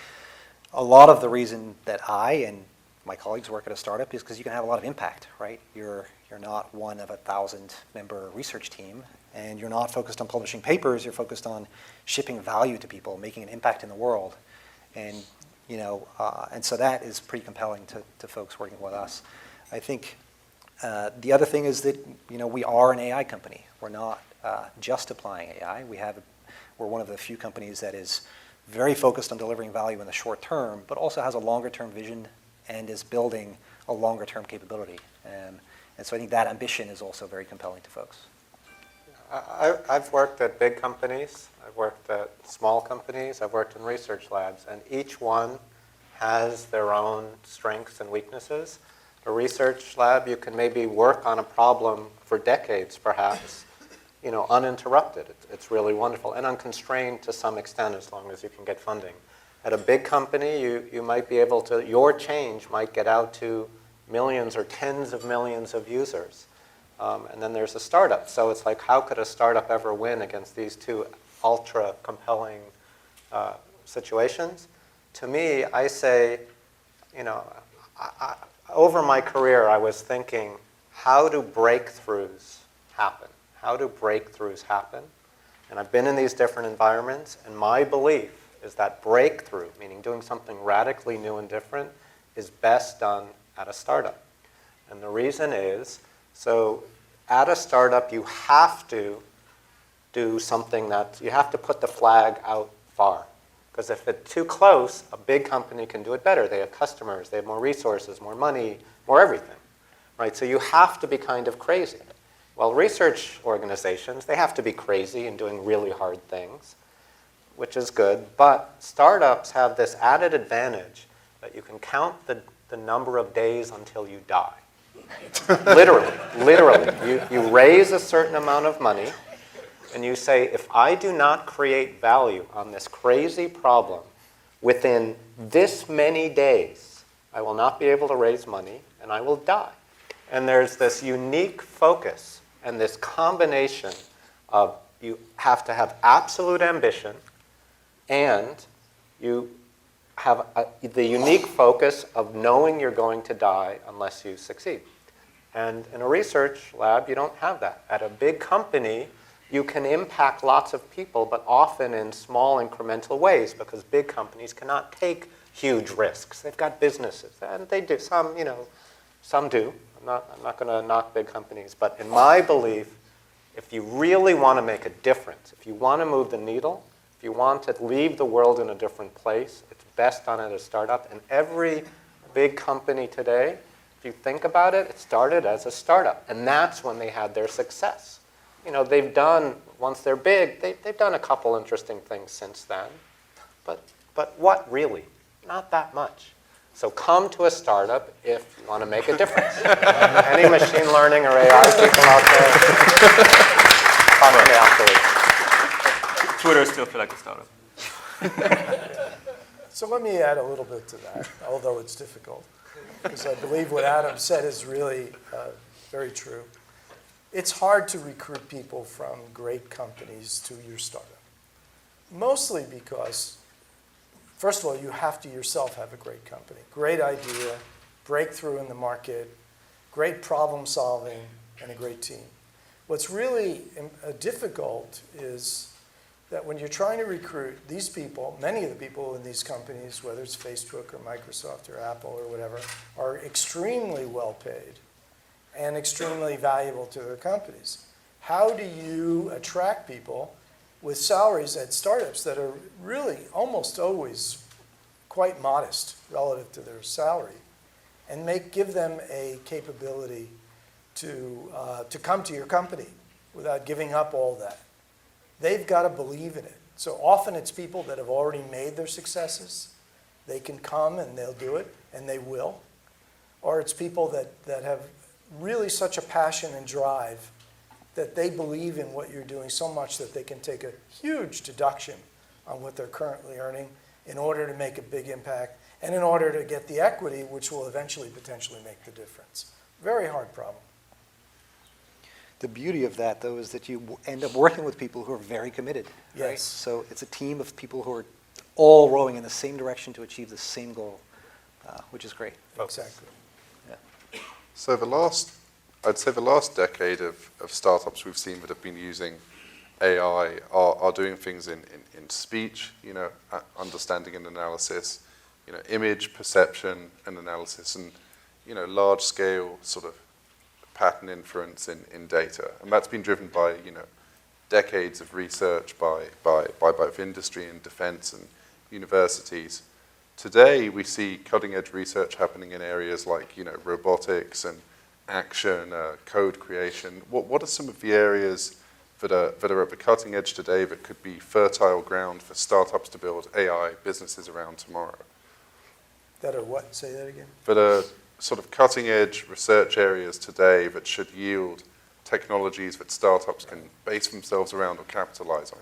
a lot of the reason that I and my colleagues work at a startup is because you can have a lot of impact, right? You're not one of 1,000-member research team, and you're not focused on publishing papers. You're focused on shipping value to people, making an impact in the world, and so that is pretty compelling to folks working with us. I think the other thing is that we are an AI company. We're not just applying AI. We're one of the few companies that is very focused on delivering value in the short term, but also has a longer-term vision and is building a longer-term capability. And so I think that ambition is also very compelling to folks. I've worked at big companies. I've worked at small companies. I've worked in research labs, and each one has their own strengths and weaknesses. A research lab, you can maybe work on a problem for decades, perhaps, uninterrupted. It's really wonderful, and unconstrained to some extent, as long as you can get funding. At a big company, you might be able to, your change might get out to millions or tens of millions of users. And then there's a startup. So it's like, how could a startup ever win against these two ultra compelling situations? To me, I say, over my career, I was thinking, how do breakthroughs happen? How do breakthroughs happen? And I've been in these different environments, and my belief is that breakthrough, meaning doing something radically new and different, is best done at a startup. And the reason is, so at a startup, you have to do something that, you have to put the flag out far. Because if it's too close, a big company can do it better. They have customers, they have more resources, more money, more everything, right? So you have to be kind of crazy. Well, research organizations, they have to be crazy and doing really hard things, which is good. But startups have this added advantage that you can count the number of days until you die. Literally. You raise a certain amount of money, and you say, if I do not create value on this crazy problem within this many days, I will not be able to raise money, and I will die. And there's this unique focus and this combination of, you have to have absolute ambition, and you have the unique focus of knowing you're going to die unless you succeed. And in a research lab, you don't have that. At a big company, you can impact lots of people, but often in small incremental ways, because big companies cannot take huge risks. They've got businesses, and they do. Some do. I'm not going to knock big companies, but in my belief, if you really want to make a difference, if you want to move the needle, if you want to leave the world in a different place, it's best done at a startup. And every big company today, if you think about it, it started as a startup, and that's when they had their success. They've done, once they're big, they've done a couple interesting things since then, but what really? Not that much. So come to a startup if you want to make a difference. Any machine learning or AI people out there, talk to me afterwards. Twitter still feel like a startup. So let me add a little bit to that, although it's difficult, because I believe what Adam said is really very true. It's hard to recruit people from great companies to your startup, mostly because, first of all, you have to yourself have a great company, great idea, breakthrough in the market, great problem solving, and a great team. What's really difficult is that when you're trying to recruit these people, many of the people in these companies, whether it's Facebook or Microsoft or Apple or whatever, are extremely well paid and extremely valuable to their companies. How do you attract people with salaries at startups that are really almost always quite modest relative to their salary, and give them a capability to come to your company without giving up all that? They've got to believe in it. So often it's people that have already made their successes. They can come and they'll do it, and they will. Or it's people that have really such a passion and drive that they believe in what you're doing so much that they can take a huge deduction on what they're currently earning in order to make a big impact and in order to get the equity, which will eventually potentially make the difference. Very hard problem. The beauty of that, though, is that you end up working with people who are very committed. Right? Yes. So it's a team of people who are all rowing in the same direction to achieve the same goal, which is great. Exactly. So I'd say the last decade of startups we've seen that have been using AI are doing things in speech, understanding and analysis, image perception and analysis, and large scale sort of pattern inference in data. And that's been driven by decades of research by both industry and defense and universities. Today we see cutting edge research happening in areas like robotics and action, code creation. What are some of the areas that are at the cutting edge today that could be fertile ground for startups to build AI businesses around tomorrow? That are what? Say that again. That are sort of cutting edge research areas today that should yield technologies that startups can base themselves around or capitalize on.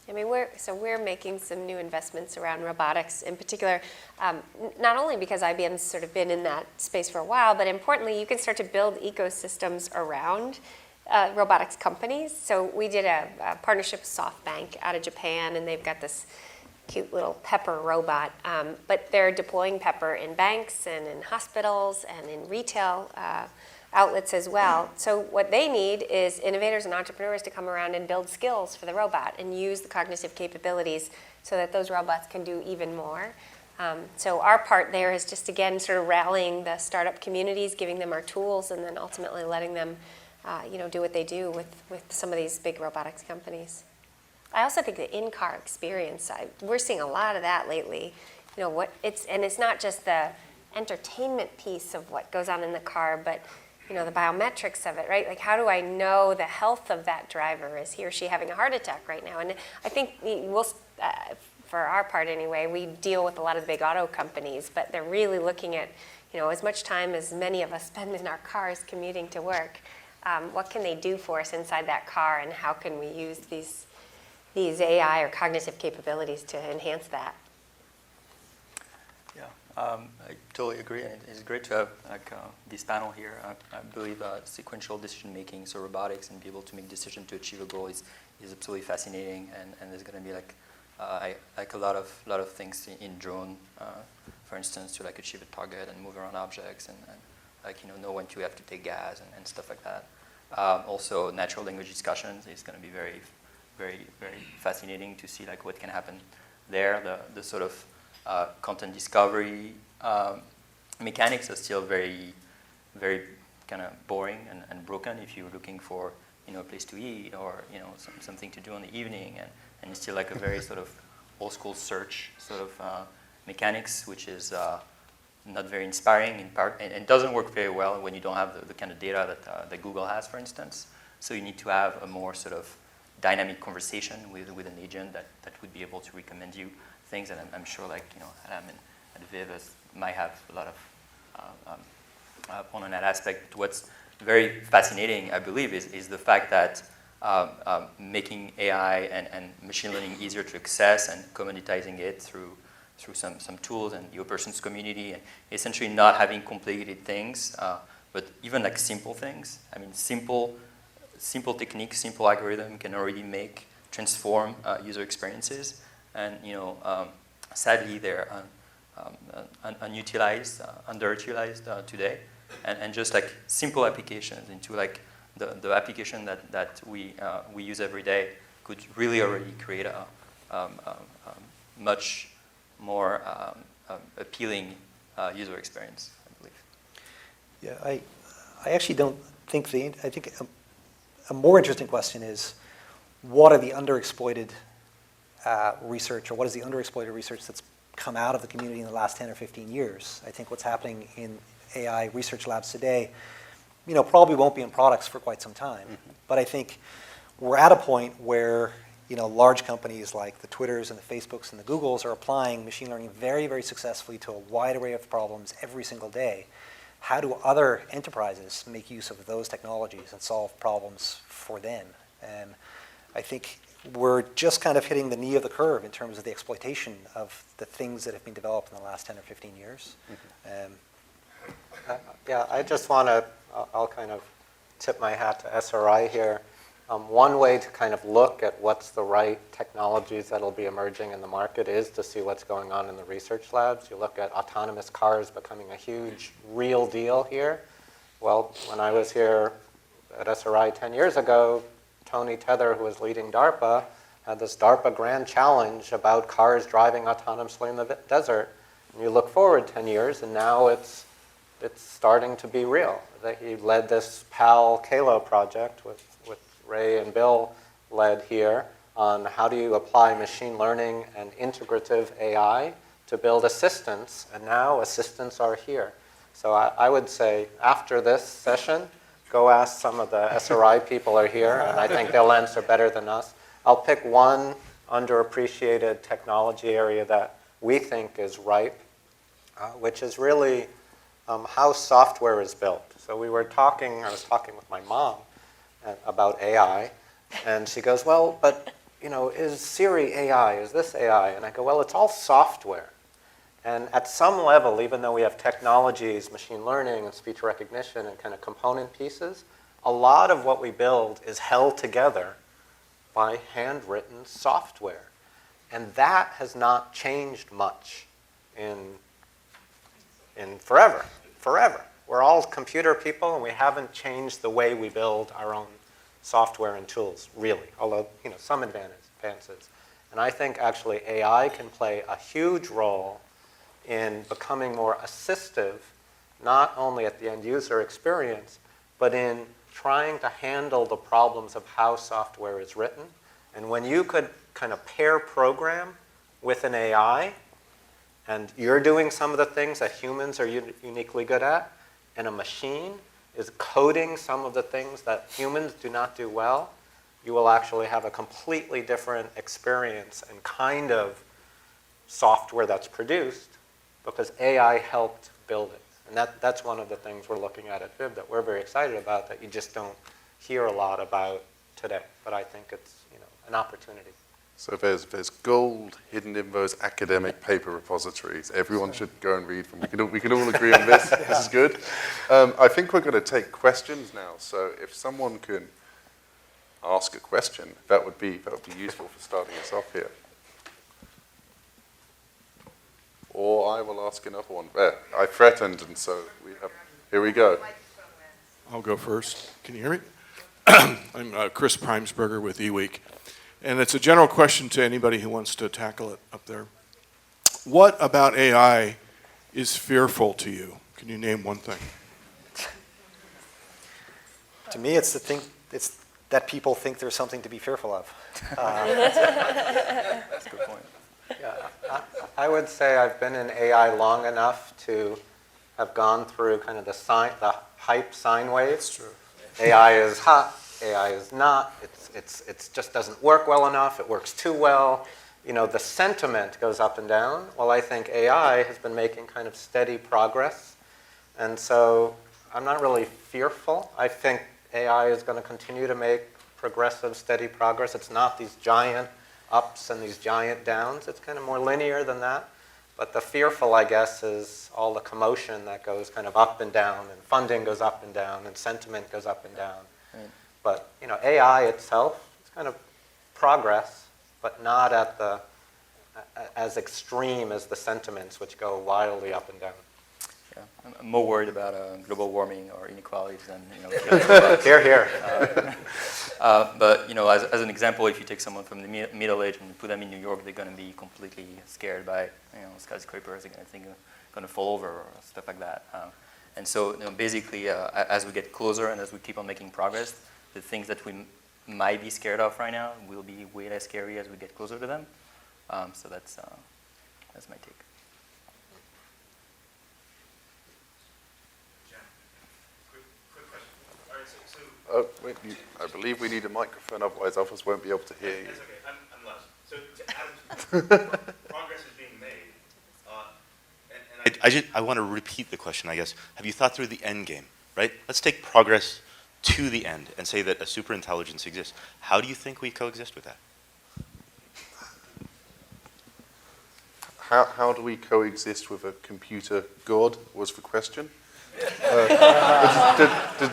I mean, we're making some new investments around robotics in particular, not only because IBM's sort of been in that space for a while, but importantly, you can start to build ecosystems around robotics companies. So we did a partnership with SoftBank out of Japan, and they've got this cute little Pepper robot, but they're deploying Pepper in banks and in hospitals and in retail outlets as well. So what they need is innovators and entrepreneurs to come around and build skills for the robot and use the cognitive capabilities so that those robots can do even more. So our part there is just, again, sort of rallying the startup communities, giving them our tools, and then ultimately letting them do what they do with some of these big robotics companies. I also think the in-car experience, we're seeing a lot of that lately. It's not just the entertainment piece of what goes on in the car, but the biometrics of it, right? Like, how do I know the health of that driver? Is he or she having a heart attack right now? And I think we'll, for our part anyway, we deal with a lot of the big auto companies, but they're really looking at, as much time as many of us spend in our cars commuting to work. What can they do for us inside that car, and how can we use these AI or cognitive capabilities to enhance that? I totally agree, and it's great to have this panel here. I believe sequential decision making, so robotics and be able to make decisions to achieve a goal is absolutely fascinating, and there's going to be a lot of things in drone, for instance, to achieve a target and move around objects and know when to have to take gas and stuff like that. Also, natural language discussions is going to be very, very, very fascinating to see what can happen there. The sort of content discovery mechanics are still very, very kind of boring and broken if you're looking for a place to eat or something to do in the evening, and it's still a very sort of old school search sort of mechanics, which is not very inspiring in part, and doesn't work very well when you don't have the kind of data that Google has, for instance. So you need to have a more sort of dynamic conversation with an agent that would be able to recommend you things, and I'm sure like Adam and Viv might have a lot of point on that aspect. What's very fascinating, I believe, is the fact that making AI and machine learning easier to access and commoditizing it through some tools and the operations community, and essentially not having complicated things, but even like simple things. I mean, simple techniques, simple algorithm can already transform user experiences, and sadly they're unutilized, underutilized today, and just like simple applications into like the application that we use every day could really already create a much more appealing user experience, I believe. Yeah, I actually don't think I think a more interesting question is, what are the underexploited research, or what is the underexploited research that's come out of the community in the last 10 or 15 years? I think what's happening in AI research labs today, probably won't be in products for quite some time. Mm-hmm. But I think we're at a point where, large companies like the Twitters and the Facebooks and the Googles are applying machine learning very, very successfully to a wide array of problems every single day. How do other enterprises make use of those technologies and solve problems for them? And I think we're just kind of hitting the knee of the curve in terms of the exploitation of the things that have been developed in the last 10 or 15 years. Mm-hmm. Yeah, I just want to, I'll kind of tip my hat to SRI here. One way to kind of look at what's the right technologies that'll be emerging in the market is to see what's going on in the research labs. You look at autonomous cars becoming a huge, real deal here. Well, when I was here at SRI 10 years ago, Tony Tether, who was leading DARPA, had this DARPA grand challenge about cars driving autonomously in the desert. And you look forward 10 years, and now it's starting to be real. He led this PAL-CALO project with Ray and Bill led here on how do you apply machine learning and integrative AI to build assistants, and now assistants are here. So I would say after this session, go ask some of the SRI people are here, and I think they'll answer better than us. I'll pick one underappreciated technology area that we think is ripe, which is really how software is built. So I was talking with my mom about AI, and she goes, well, but is Siri AI? Is this AI? And I go, well, it's all software. And at some level, even though we have technologies, machine learning and speech recognition and kind of component pieces, a lot of what we build is held together by handwritten software. And that has not changed much in forever. We're all computer people, and we haven't changed the way we build our own software and tools, really, although some advances. And I think actually AI can play a huge role in becoming more assistive, not only at the end user experience, but in trying to handle the problems of how software is written. And when you could kind of pair program with an AI, and you're doing some of the things that humans are uniquely good at, and a machine is coding some of the things that humans do not do well, you will actually have a completely different experience and kind of software that's produced because AI helped build it. And that's one of the things we're looking at Viv that we're very excited about that you just don't hear a lot about today. But I think it's an opportunity. So there's gold hidden in those academic paper repositories. Everyone should go and read them. We can all agree on this. This is good. I think we're going to take questions now. So if someone can ask a question, that would be useful for starting us off here. Or I will ask another one. I threatened, and so here we go. I'll go first. Can you hear me? I'm Chris Primesberger with eWeek. And it's a general question to anybody who wants to tackle it up there. What about AI is fearful to you? Can you name one thing? To me, it's that people think there's something to be fearful of. That's a good point. Yeah, I would say I've been in AI long enough to have gone through kind of the hype sine wave. That's true. AI is hot. AI is not. It just doesn't work well enough. It works too well. the sentiment goes up and down. Well, I think AI has been making kind of steady progress. And so I'm not really fearful. I think AI is going to continue to make progressive, steady progress. It's not these giant ups and these giant downs. It's kind of more linear than that. But the fearful, I guess, is all the commotion that goes kind of up and down, and funding goes up and down, and sentiment goes up and down. Right. But AI itself, it's kind of progress, but not at the as extreme as the sentiments, which go wildly up and down. Yeah. I'm more worried about global warming or inequalities than Here, here. But as an example, if you take someone from the Middle Age and put them in New York, they're going to be completely scared by skyscrapers. They're going to think going to fall over or stuff like that. And so basically, as we get closer and as we keep on making progress, the things that we might be scared of right now will be way less scary as we get closer to them. So that's my take. Oh, wait, I believe we need a microphone, otherwise others won't be able to hear you. That's okay, I'm lost. So to Adam's progress is being made, and I want to repeat the question, I guess. Have you thought through the end game, right? Let's take progress to the end and say that a superintelligence exists. How do you think we coexist with that? How do we coexist with a computer god, was the question.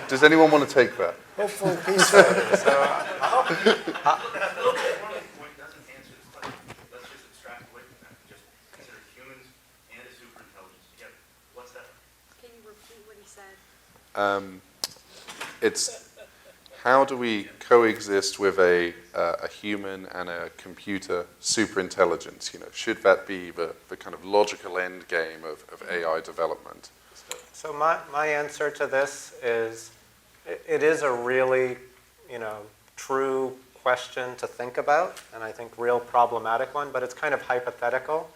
Does anyone want to take that? Hopefully peaceful. Point doesn't answer this question. Let's just abstract away from that. Just consider humans and a superintelligence together. What's that? Can you repeat what he said? It's how do we coexist with a human and a computer superintelligence? Should that be the kind of logical end game of AI development? So my answer to this is, it is a really, true question to think about, and I think real problematic one, but it's kind of hypothetical.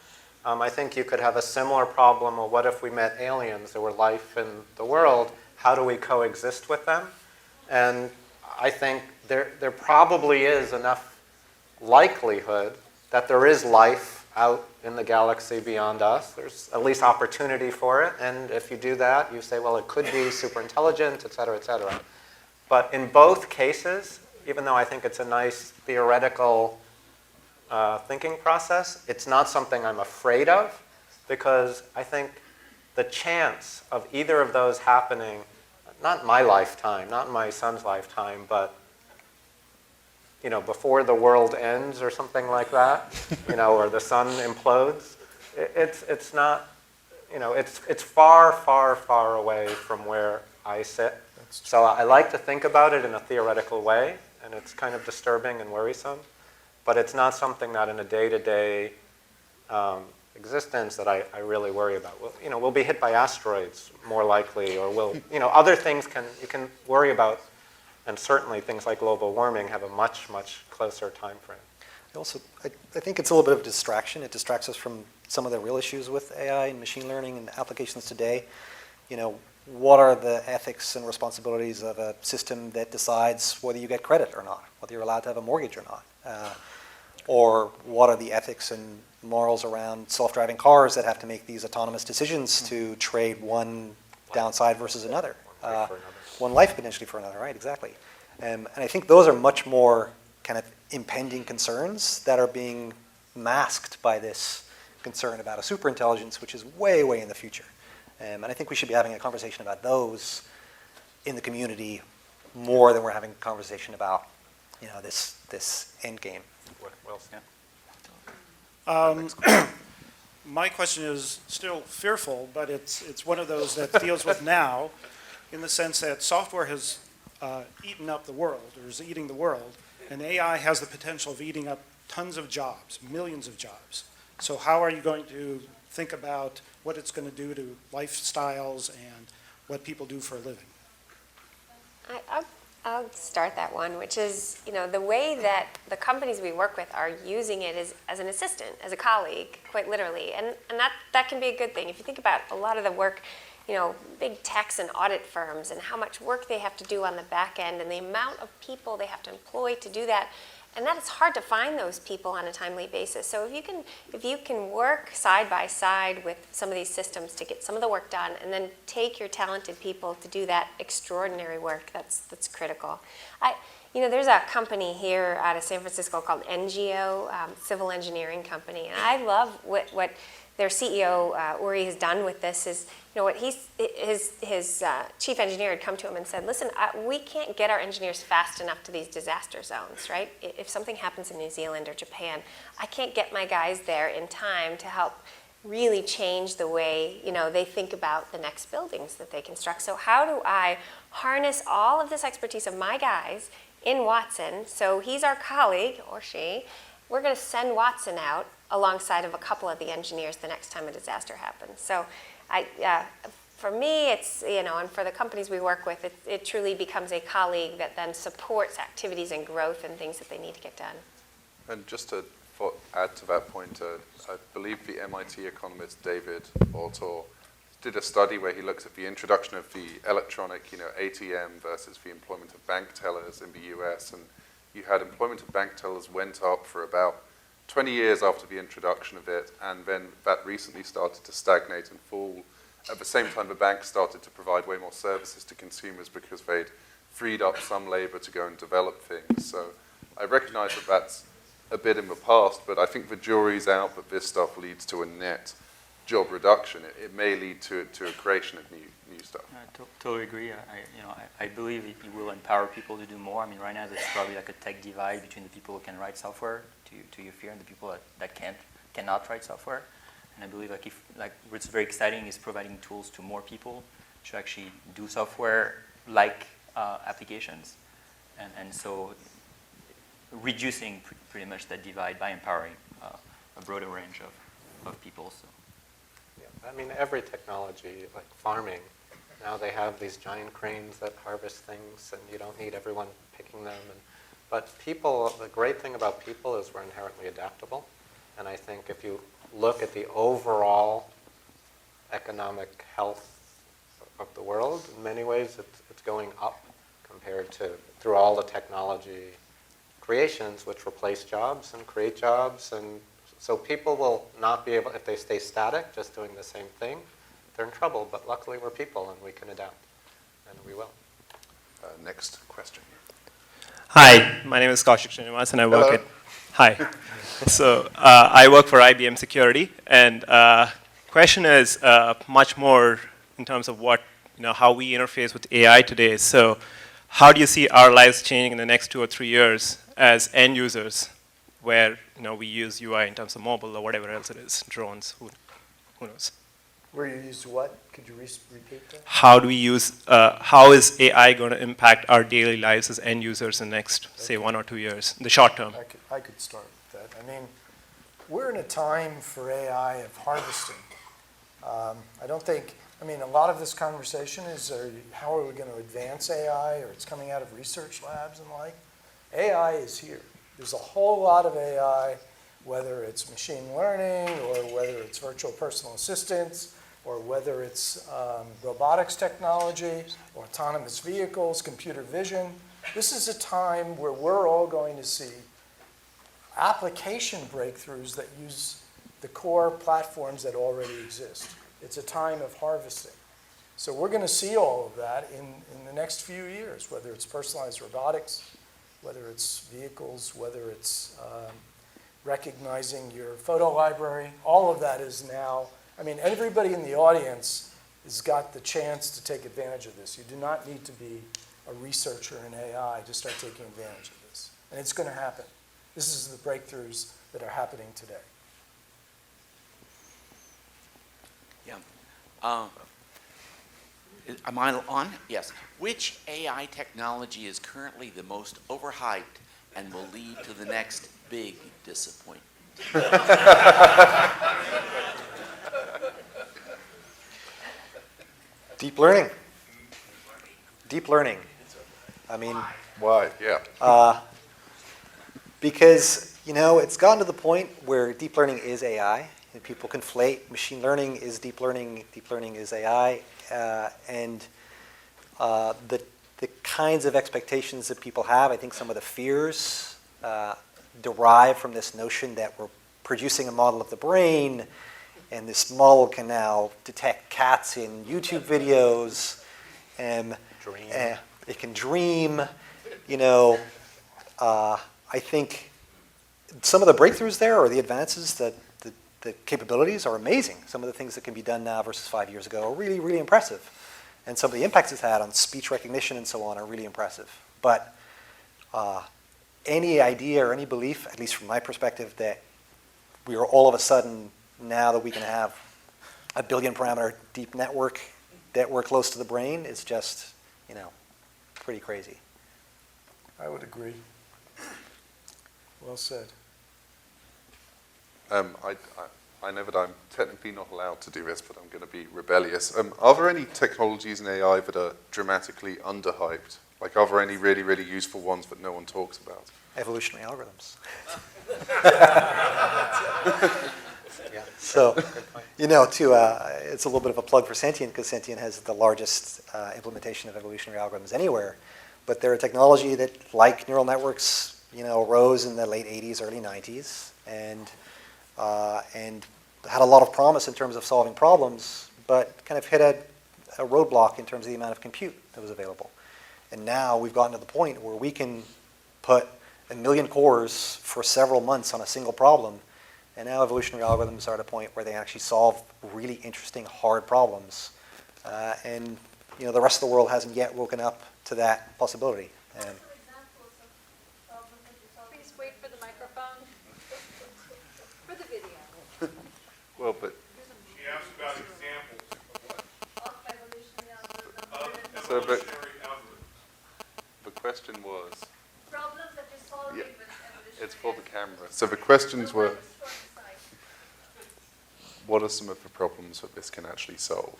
I think you could have a similar problem of what if we met aliens, there were life in the world, how do we coexist with them? And I think there probably is enough likelihood that there is life out in the galaxy beyond us. There's at least opportunity for it. And if you do that, you say, well, it could be super intelligent, et cetera, et cetera. But in both cases, even though I think it's a nice theoretical thinking process, it's not something I'm afraid of, because I think the chance of either of those happening, not in my lifetime, not in my son's lifetime, but before the world ends or something like that, or the sun implodes, it's not, it's far, far, far away from where I sit. So I like to think about it in a theoretical way, and it's kind of disturbing and worrisome, but it's not something that in a day-to-day existence that I really worry about. We'll be hit by asteroids more likely, or other things you can worry about. And certainly things like global warming have a much, much closer time frame. I think it's a little bit of a distraction. It distracts us from some of the real issues with AI and machine learning and applications today. What are the ethics and responsibilities of a system that decides whether you get credit or not, whether you're allowed to have a mortgage or not? Or what are the ethics and morals around self-driving cars that have to make these autonomous decisions to trade one downside versus another? One life potentially for another, right? Exactly. And I think those are much more kind of impending concerns that are being masked by this concern about a superintelligence, which is way, way in the future. And I think we should be having a conversation about those in the community more than we're having a conversation about, this end game. My question is still fearful, but it's one of those that deals with now, in the sense that software has eaten up the world, or is eating the world, and AI has the potential of eating up tons of jobs, millions of jobs. So how are you going to think about what it's going to do to lifestyles and what people do for a living? I'll start that one, which is, the way that the companies we work with are using it is as an assistant, as a colleague, quite literally. And that can be a good thing. If you think about a lot of the work, big tax and audit firms and how much work they have to do on the back end and the amount of people they have to employ to do that. And that it's hard to find those people on a timely basis. So if you can work side by side with some of these systems to get some of the work done, and then take your talented people to do that extraordinary work, that's critical. There's a company here out of San Francisco called NGO, Civil Engineering Company, and I love what their CEO Uri has done with this. Is what his chief engineer had come to him and said, listen, we can't get our engineers fast enough to these disaster zones, right? If something happens in New Zealand or Japan, I can't get my guys there in time to help really change the way they think about the next buildings that they construct. So how do I harness all of this expertise of my guys in Watson? So he's our colleague, or she. We're going to send Watson out alongside of a couple of the engineers the next time a disaster happens. So for me, it's, and for the companies we work with, it truly becomes a colleague that then supports activities and growth and things that they need to get done. And just to add to that point, I believe the MIT economist David Autor did a study where he looks at the introduction of the electronic, ATM versus the employment of bank tellers in the US, and you had employment of bank tellers went up for about 20 years after the introduction of it, and then that recently started to stagnate and fall. At the same time, the banks started to provide way more services to consumers because they'd freed up some labor to go and develop things. So I recognize that that's a bit in the past, but I think the jury's out that this stuff leads to a net job reduction. It may lead to a creation of new stuff. I totally agree. I believe it will empower people to do more. I mean, right now there's probably like a tech divide between the people who can write software, to your fear, and the people that cannot write software. And I believe what's very exciting is providing tools to more people to actually do software like applications, and so reducing pretty much that divide by empowering a broader range of people. So. Yeah, I mean, every technology, like farming, now they have these giant cranes that harvest things, and you don't need everyone picking them. But people, the great thing about people is we're inherently adaptable. And I think if you look at the overall economic health of the world, in many ways it's going up compared to through all the technology creations which replace jobs and create jobs. And so people will not be able, if they stay static, just doing the same thing, they're in trouble. But luckily we're people and we can adapt, and we will. Next question. Hi, my name is Kaushik Srinivas, and I work at. Hi. So I work for IBM Security, and question is much more in terms of how we interface with AI today. So, how do you see our lives changing in the next 2 or 3 years as end users, where we use UI in terms of mobile or whatever else it is, drones, who knows? Where you use what? Could you repeat that? How do we use? How is AI going to impact our daily lives as end users in the next, say, 1 or 2 years, in the short term? I could start with that. I mean, we're in a time for AI of harvesting. A lot of this conversation is how are we going to advance AI, or it's coming out of research labs and like. AI is here. There's a whole lot of AI, whether it's machine learning or whether it's virtual personal assistants, or whether it's robotics technology, or autonomous vehicles, computer vision. This is a time where we're all going to see application breakthroughs that use the core platforms that already exist. It's a time of harvesting. So we're going to see all of that in the next few years, whether it's personalized robotics, whether it's vehicles, whether it's recognizing your photo library. All of that is now. Everybody in the audience has got the chance to take advantage of this. You do not need to be a researcher in AI to start taking advantage of this. And it's going to happen. This is the breakthroughs that are happening today. Yeah. Am I on? Yes. Which AI technology is currently the most overhyped and will lead to the next big disappointment? Deep learning. Deep learning. Why? Yeah. Because, it's gotten to the point where deep learning is AI. And people conflate machine learning is deep learning is AI. And the kinds of expectations that people have, I think some of the fears derive from this notion that we're producing a model of the brain, and this model can now detect cats in YouTube videos, and it can dream. I think some of the breakthroughs there, or the advances, the capabilities are amazing. Some of the things that can be done now versus 5 years ago are really, really impressive. And some of the impacts it's had on speech recognition and so on are really impressive. But any idea or any belief, at least from my perspective, that we are all of a sudden, now that we can have a billion parameter deep network that we're close to the brain, is just, pretty crazy. I would agree. Well said. I know that I'm technically not allowed to do this, but I'm going to be rebellious. Are there any technologies in AI that are dramatically underhyped? Like, are there any really, really useful ones that no one talks about? Evolutionary algorithms. Yeah. So, it's a little bit of a plug for Sentient, because Sentient has the largest implementation of evolutionary algorithms anywhere. But they're a technology that, like neural networks, arose in the late 80s, early 90s, and had a lot of promise in terms of solving problems, but kind of hit a roadblock in terms of the amount of compute that was available. And now we've gotten to the point where we can put 1 million cores for several months on a single problem, and now evolutionary algorithms are at a point where they actually solve really interesting, hard problems. And the rest of the world hasn't yet woken up to that possibility. And Please wait for the microphone. For the video. Well, but She asked about examples Of of So, but- evolutionary algorithms. the question was, problems that you're solving Yeah. with evolutionary. it's for the camera. So the questions were, what are some of the problems that this can actually solve?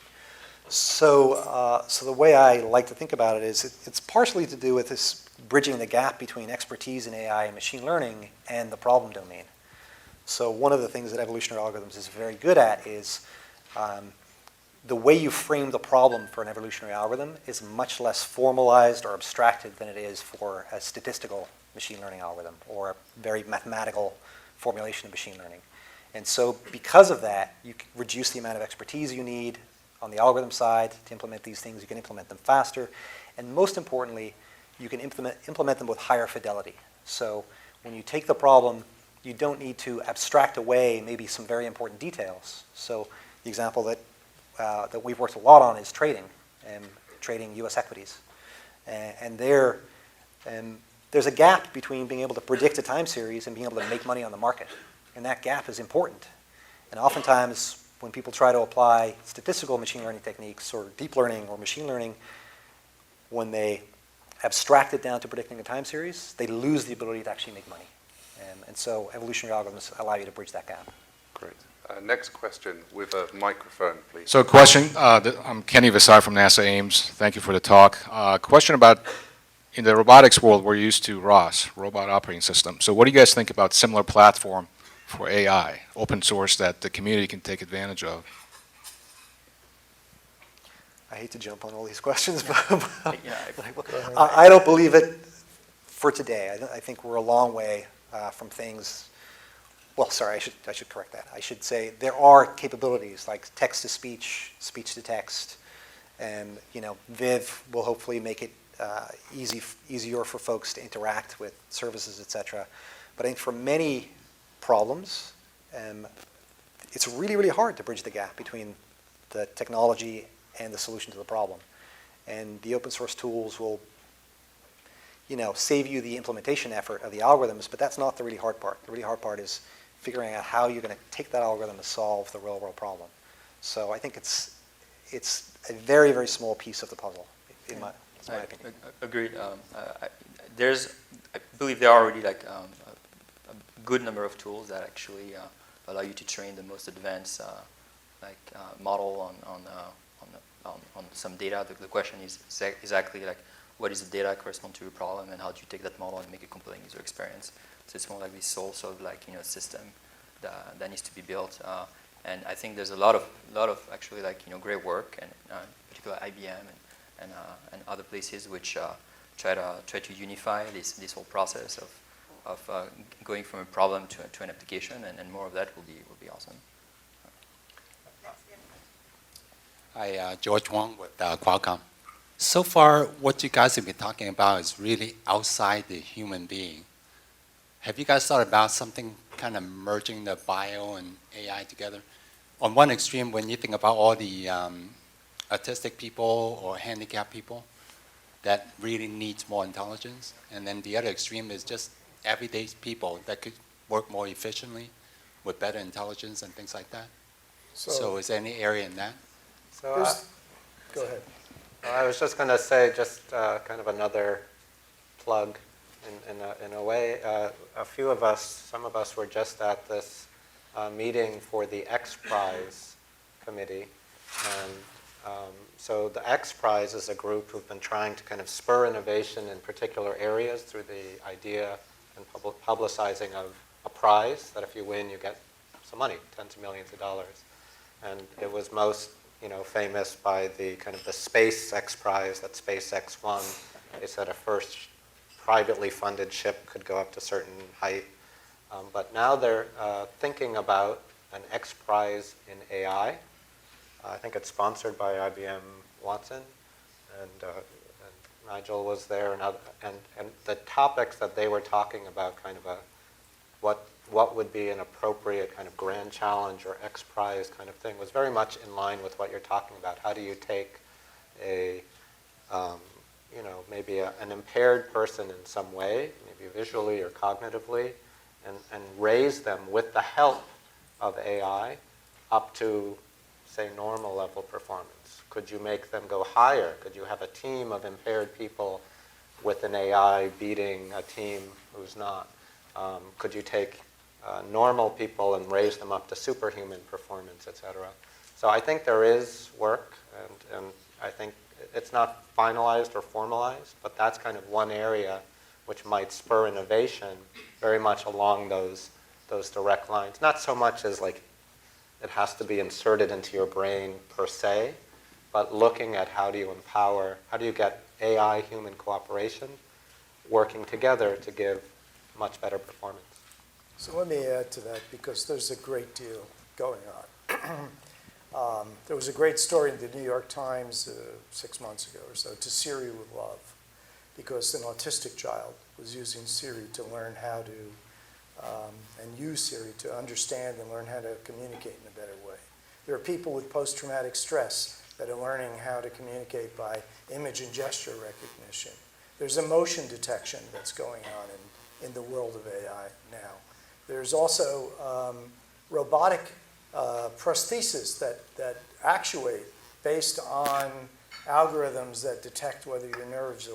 so the way I like to think about it is it's partially to do with this bridging the gap between expertise in AI and machine learning and the problem domain. So one of the things that evolutionary algorithms is very good at is the way you frame the problem for an evolutionary algorithm is much less formalized or abstracted than it is for a statistical machine learning algorithm or a very mathematical formulation of machine learning. And so because of that, you can reduce the amount of expertise you need on the algorithm side to implement these things. You can implement them faster. And most importantly, you can implement them with higher fidelity. So when you take the problem, you don't need to abstract away maybe some very important details. So the example that we've worked a lot on is trading, and trading U.S. equities. And there's a gap between being able to predict a time series and being able to make money on the market. And that gap is important. And oftentimes, when people try to apply statistical machine learning techniques or deep learning or machine learning, when they abstract it down to predicting a time series, they lose the ability to actually make money. And so evolutionary algorithms allow you to bridge that gap. Great. Next question with a microphone, please. So question, I'm Kenny Visar from NASA Ames. Thank you for the talk. Question about, in the robotics world, we're used to ROS, Robot Operating System. So what do you guys think about similar platform for AI, open source that the community can take advantage of? I hate to jump on all these questions, but Yeah, I don't believe it for today. I think we're a long way from things. Well, sorry, I should correct that. I should say there are capabilities like text to speech, speech to text, and Viv will hopefully make it easier for folks to interact with services, etc. But I think for many problems, it's really, really hard to bridge the gap between the technology and the solution to the problem. And the open source tools will, save you the implementation effort of the algorithms, but that's not the really hard part. The really hard part is figuring out how you're going to take that algorithm to solve the real world problem. So I think it's a very, very small piece of the puzzle, in my opinion. Agreed. I believe there are already a good number of tools that actually allow you to train the most advanced model on some data. The question is exactly what is the data correspond to a problem, and how do you take that model and make a compelling user experience? So it's more like this whole sort of system that needs to be built. And I think there's a lot of actually great work, and particularly IBM and other places which try to unify this whole process going from a problem to an application, and more of that will be awesome. Hi, George Wong with Qualcomm. So far, what you guys have been talking about is really outside the human being. Have you guys thought about something kind of merging the bio and AI together? On one extreme, when you think about all the autistic people or handicapped people that really needs more intelligence, and then the other extreme is just everyday people that could work more efficiently with better intelligence and things like that. So is there any area in that? So Go ahead. I was just going to say, just kind of another plug in a way. A few of us, some of us were just at this meeting for the X Prize committee. And so the X Prize is a group who've been trying to kind of spur innovation in particular areas through the idea and publicizing of a prize that if you win, you get some money, tens of millions of dollars. And it was most famous by the kind of the SpaceX Prize that SpaceX won. They said a first privately funded ship could go up to a certain height. But now they're thinking about an X Prize in AI. I think it's sponsored by IBM Watson, and Nigel was there, and the topics that they were talking about, kind of what would be an appropriate kind of grand challenge or X Prize kind of thing, was very much in line with what you're talking about. How do you take a maybe an impaired person in some way, maybe visually or cognitively, and raise them with the help of AI up to, say, normal level performance? Could you make them go higher? Could you have a team of impaired people with an AI beating a team who's not? Could you take normal people and raise them up to superhuman performance, et cetera? So I think there is work, and I think it's not finalized or formalized, but that's kind of one area which might spur innovation very much along those direct lines. Not so much as like it has to be inserted into your brain per se, but looking at how do you get AI-human cooperation working together to give much better performance. So let me add to that, because there's a great deal going on. There was a great story in the New York Times 6 months ago or so, To Siri with Love, because an autistic child was using Siri to learn how to, and use Siri to understand and learn how to communicate in a better way. There are people with post-traumatic stress that are learning how to communicate by image and gesture recognition. There's emotion detection that's going on in the world of AI now. There's also robotic prosthesis that actuate based on algorithms that detect whether your nerves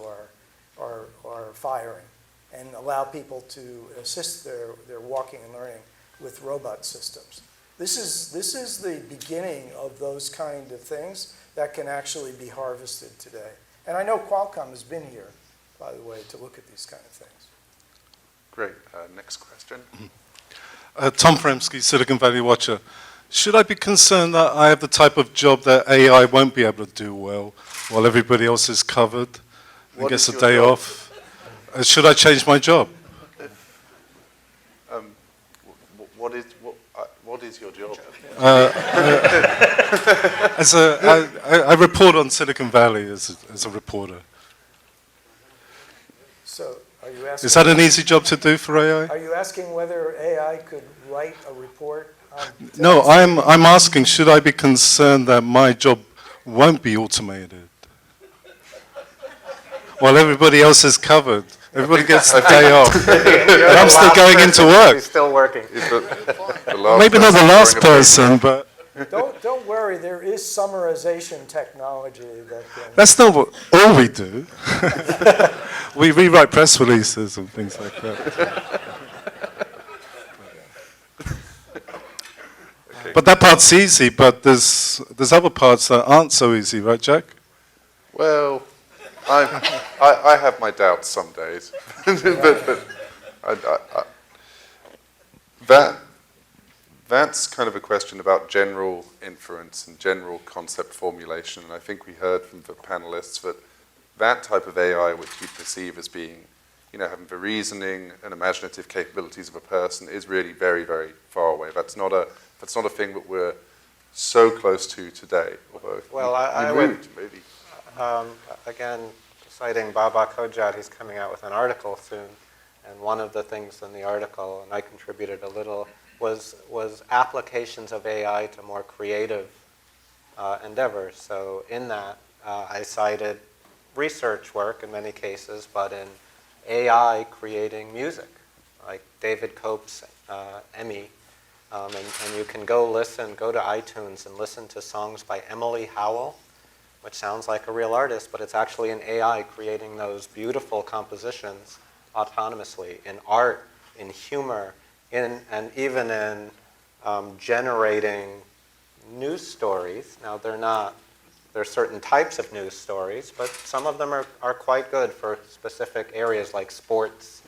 are firing, and allow people to assist their walking and learning with robot systems. This is the beginning of those kind of things that can actually be harvested today. And I know Qualcomm has been here, by the way, to look at these kind of things. Great. Next question. Tom Fremsky, Silicon Valley Watcher. Should I be concerned that I have the type of job that AI won't be able to do well while everybody else is covered and gets a day off? Should I change my job? What is your job? I report on Silicon Valley as a reporter. So are you asking? Is that an easy job to do for AI? Are you asking whether AI could write a report? No, I'm asking, should I be concerned that my job won't be automated while everybody else is covered? Everybody gets the day off. And I'm still going into work. He's still working. Maybe not the last person, but... Don't worry, there is summarization technology that can... That's not all we do. We rewrite press releases and things like that. Okay. But that part's easy, but there's other parts that aren't so easy, right, Jack? Well, I have my doubts some days, but that's kind of a question about general inference and general concept formulation. And I think we heard from the panelists that type of AI, which we perceive as being having the reasoning and imaginative capabilities of a person is really very, very far away. That's not a thing that we're so close to today, although Well, we I would, moved, maybe. again, citing Baba Kojat, he's coming out with an article soon, and one of the things in the article, and I contributed a little, was applications of AI to more creative endeavors. So in that, I cited research work in many cases, but in AI creating music, like David Cope's Emmy. And you can go to iTunes and listen to songs by Emily Howell, which sounds like a real artist, but it's actually an AI creating those beautiful compositions autonomously in art, in humor, and even in generating news stories. Now, there are certain types of news stories, but some of them are quite good for specific areas like sports.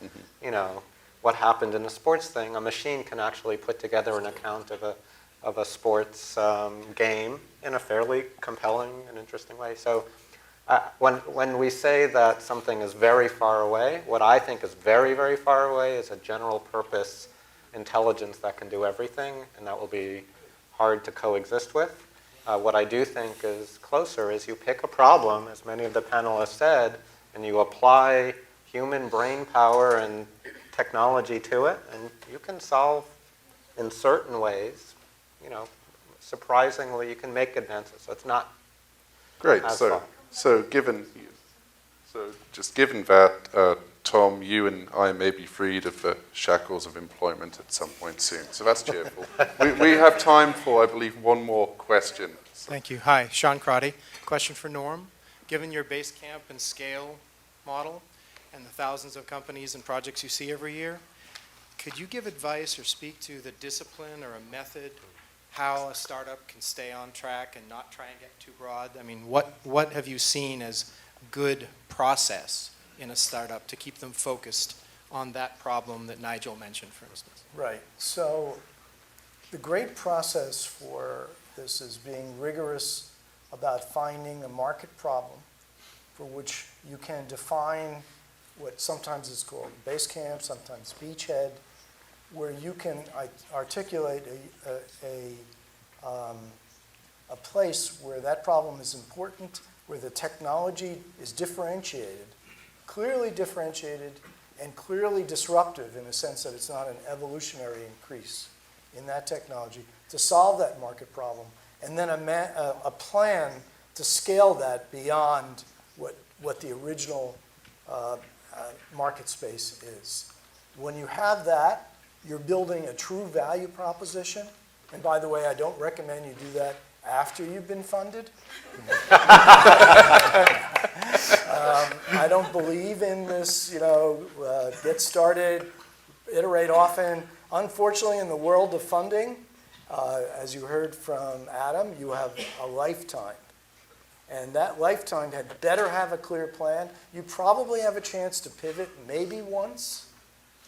What happened in a sports thing, a machine can actually put together an account of a sports game in a fairly compelling and interesting way. So when we say that something is very far away, what I think is very, very far away is a general purpose intelligence that can do everything, and that will be hard to coexist with. What I do think is closer is you pick a problem, as many of the panelists said, and you apply human brain power and technology to it, and you can solve in certain ways, surprisingly, you can make advances. So it's not Great. as So, far. just given that, Tom, you and I may be freed of the shackles of employment at some point soon. So that's cheerful. we have time for, I believe, one more question. Thank you. Hi, Sean Crotty. Question for Norm. Given your base camp and scale model and the thousands of companies and projects you see every year, could you give advice or speak to the discipline or a method how a startup can stay on track and not try and get too broad? I mean, what have you seen as good process in a startup to keep them focused on that problem that Nigel mentioned, for instance? Right. So the great process for this is being rigorous about finding a market problem for which you can define what sometimes is called base camp, sometimes beachhead, where you can articulate a place where that problem is important, where the technology is differentiated, clearly differentiated, and clearly disruptive in the sense that it's not an evolutionary increase in that technology to solve that market problem, and then a plan to scale that beyond what the original market space is. When you have that, you're building a true value proposition. And by the way, I don't recommend you do that after you've been funded. I don't believe in this, get started, iterate often. Unfortunately, in the world of funding, as you heard from Adam, you have a lifetime. And that lifetime had better have a clear plan. You probably have a chance to pivot maybe once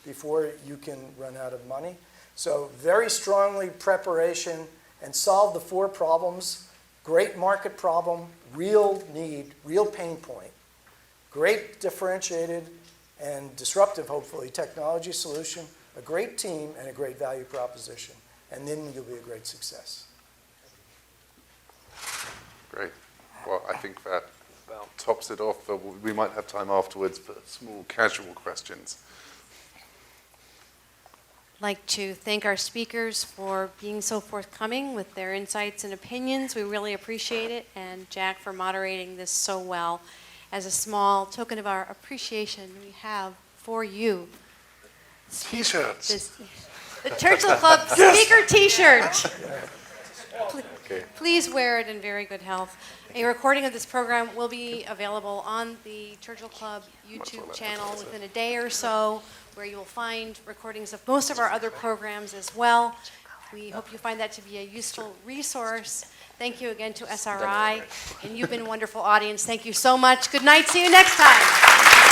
before you can run out of money. So very strongly preparation and solve the 4 problems. Great market problem, real need, real pain point. Great differentiated and disruptive, hopefully, technology solution, a great team, and a great value proposition. And then you'll be a great success. Great. Well, I think that tops it off. We might have time afterwards for small, casual questions. I'd like to thank our speakers for being so forthcoming with their insights and opinions. We really appreciate it. And Jack for moderating this so well. As a small token of our appreciation, we have for you T-shirts. The Churchill Club speaker T-shirt. Please wear it in very good health. A recording of this program will be available on the Churchill Club YouTube channel within a day or so, where you will find recordings of most of our other programs as well. We hope you find that to be a useful resource. Thank you again to SRI, and you've been a wonderful audience. Thank you so much. Good night. See you next time.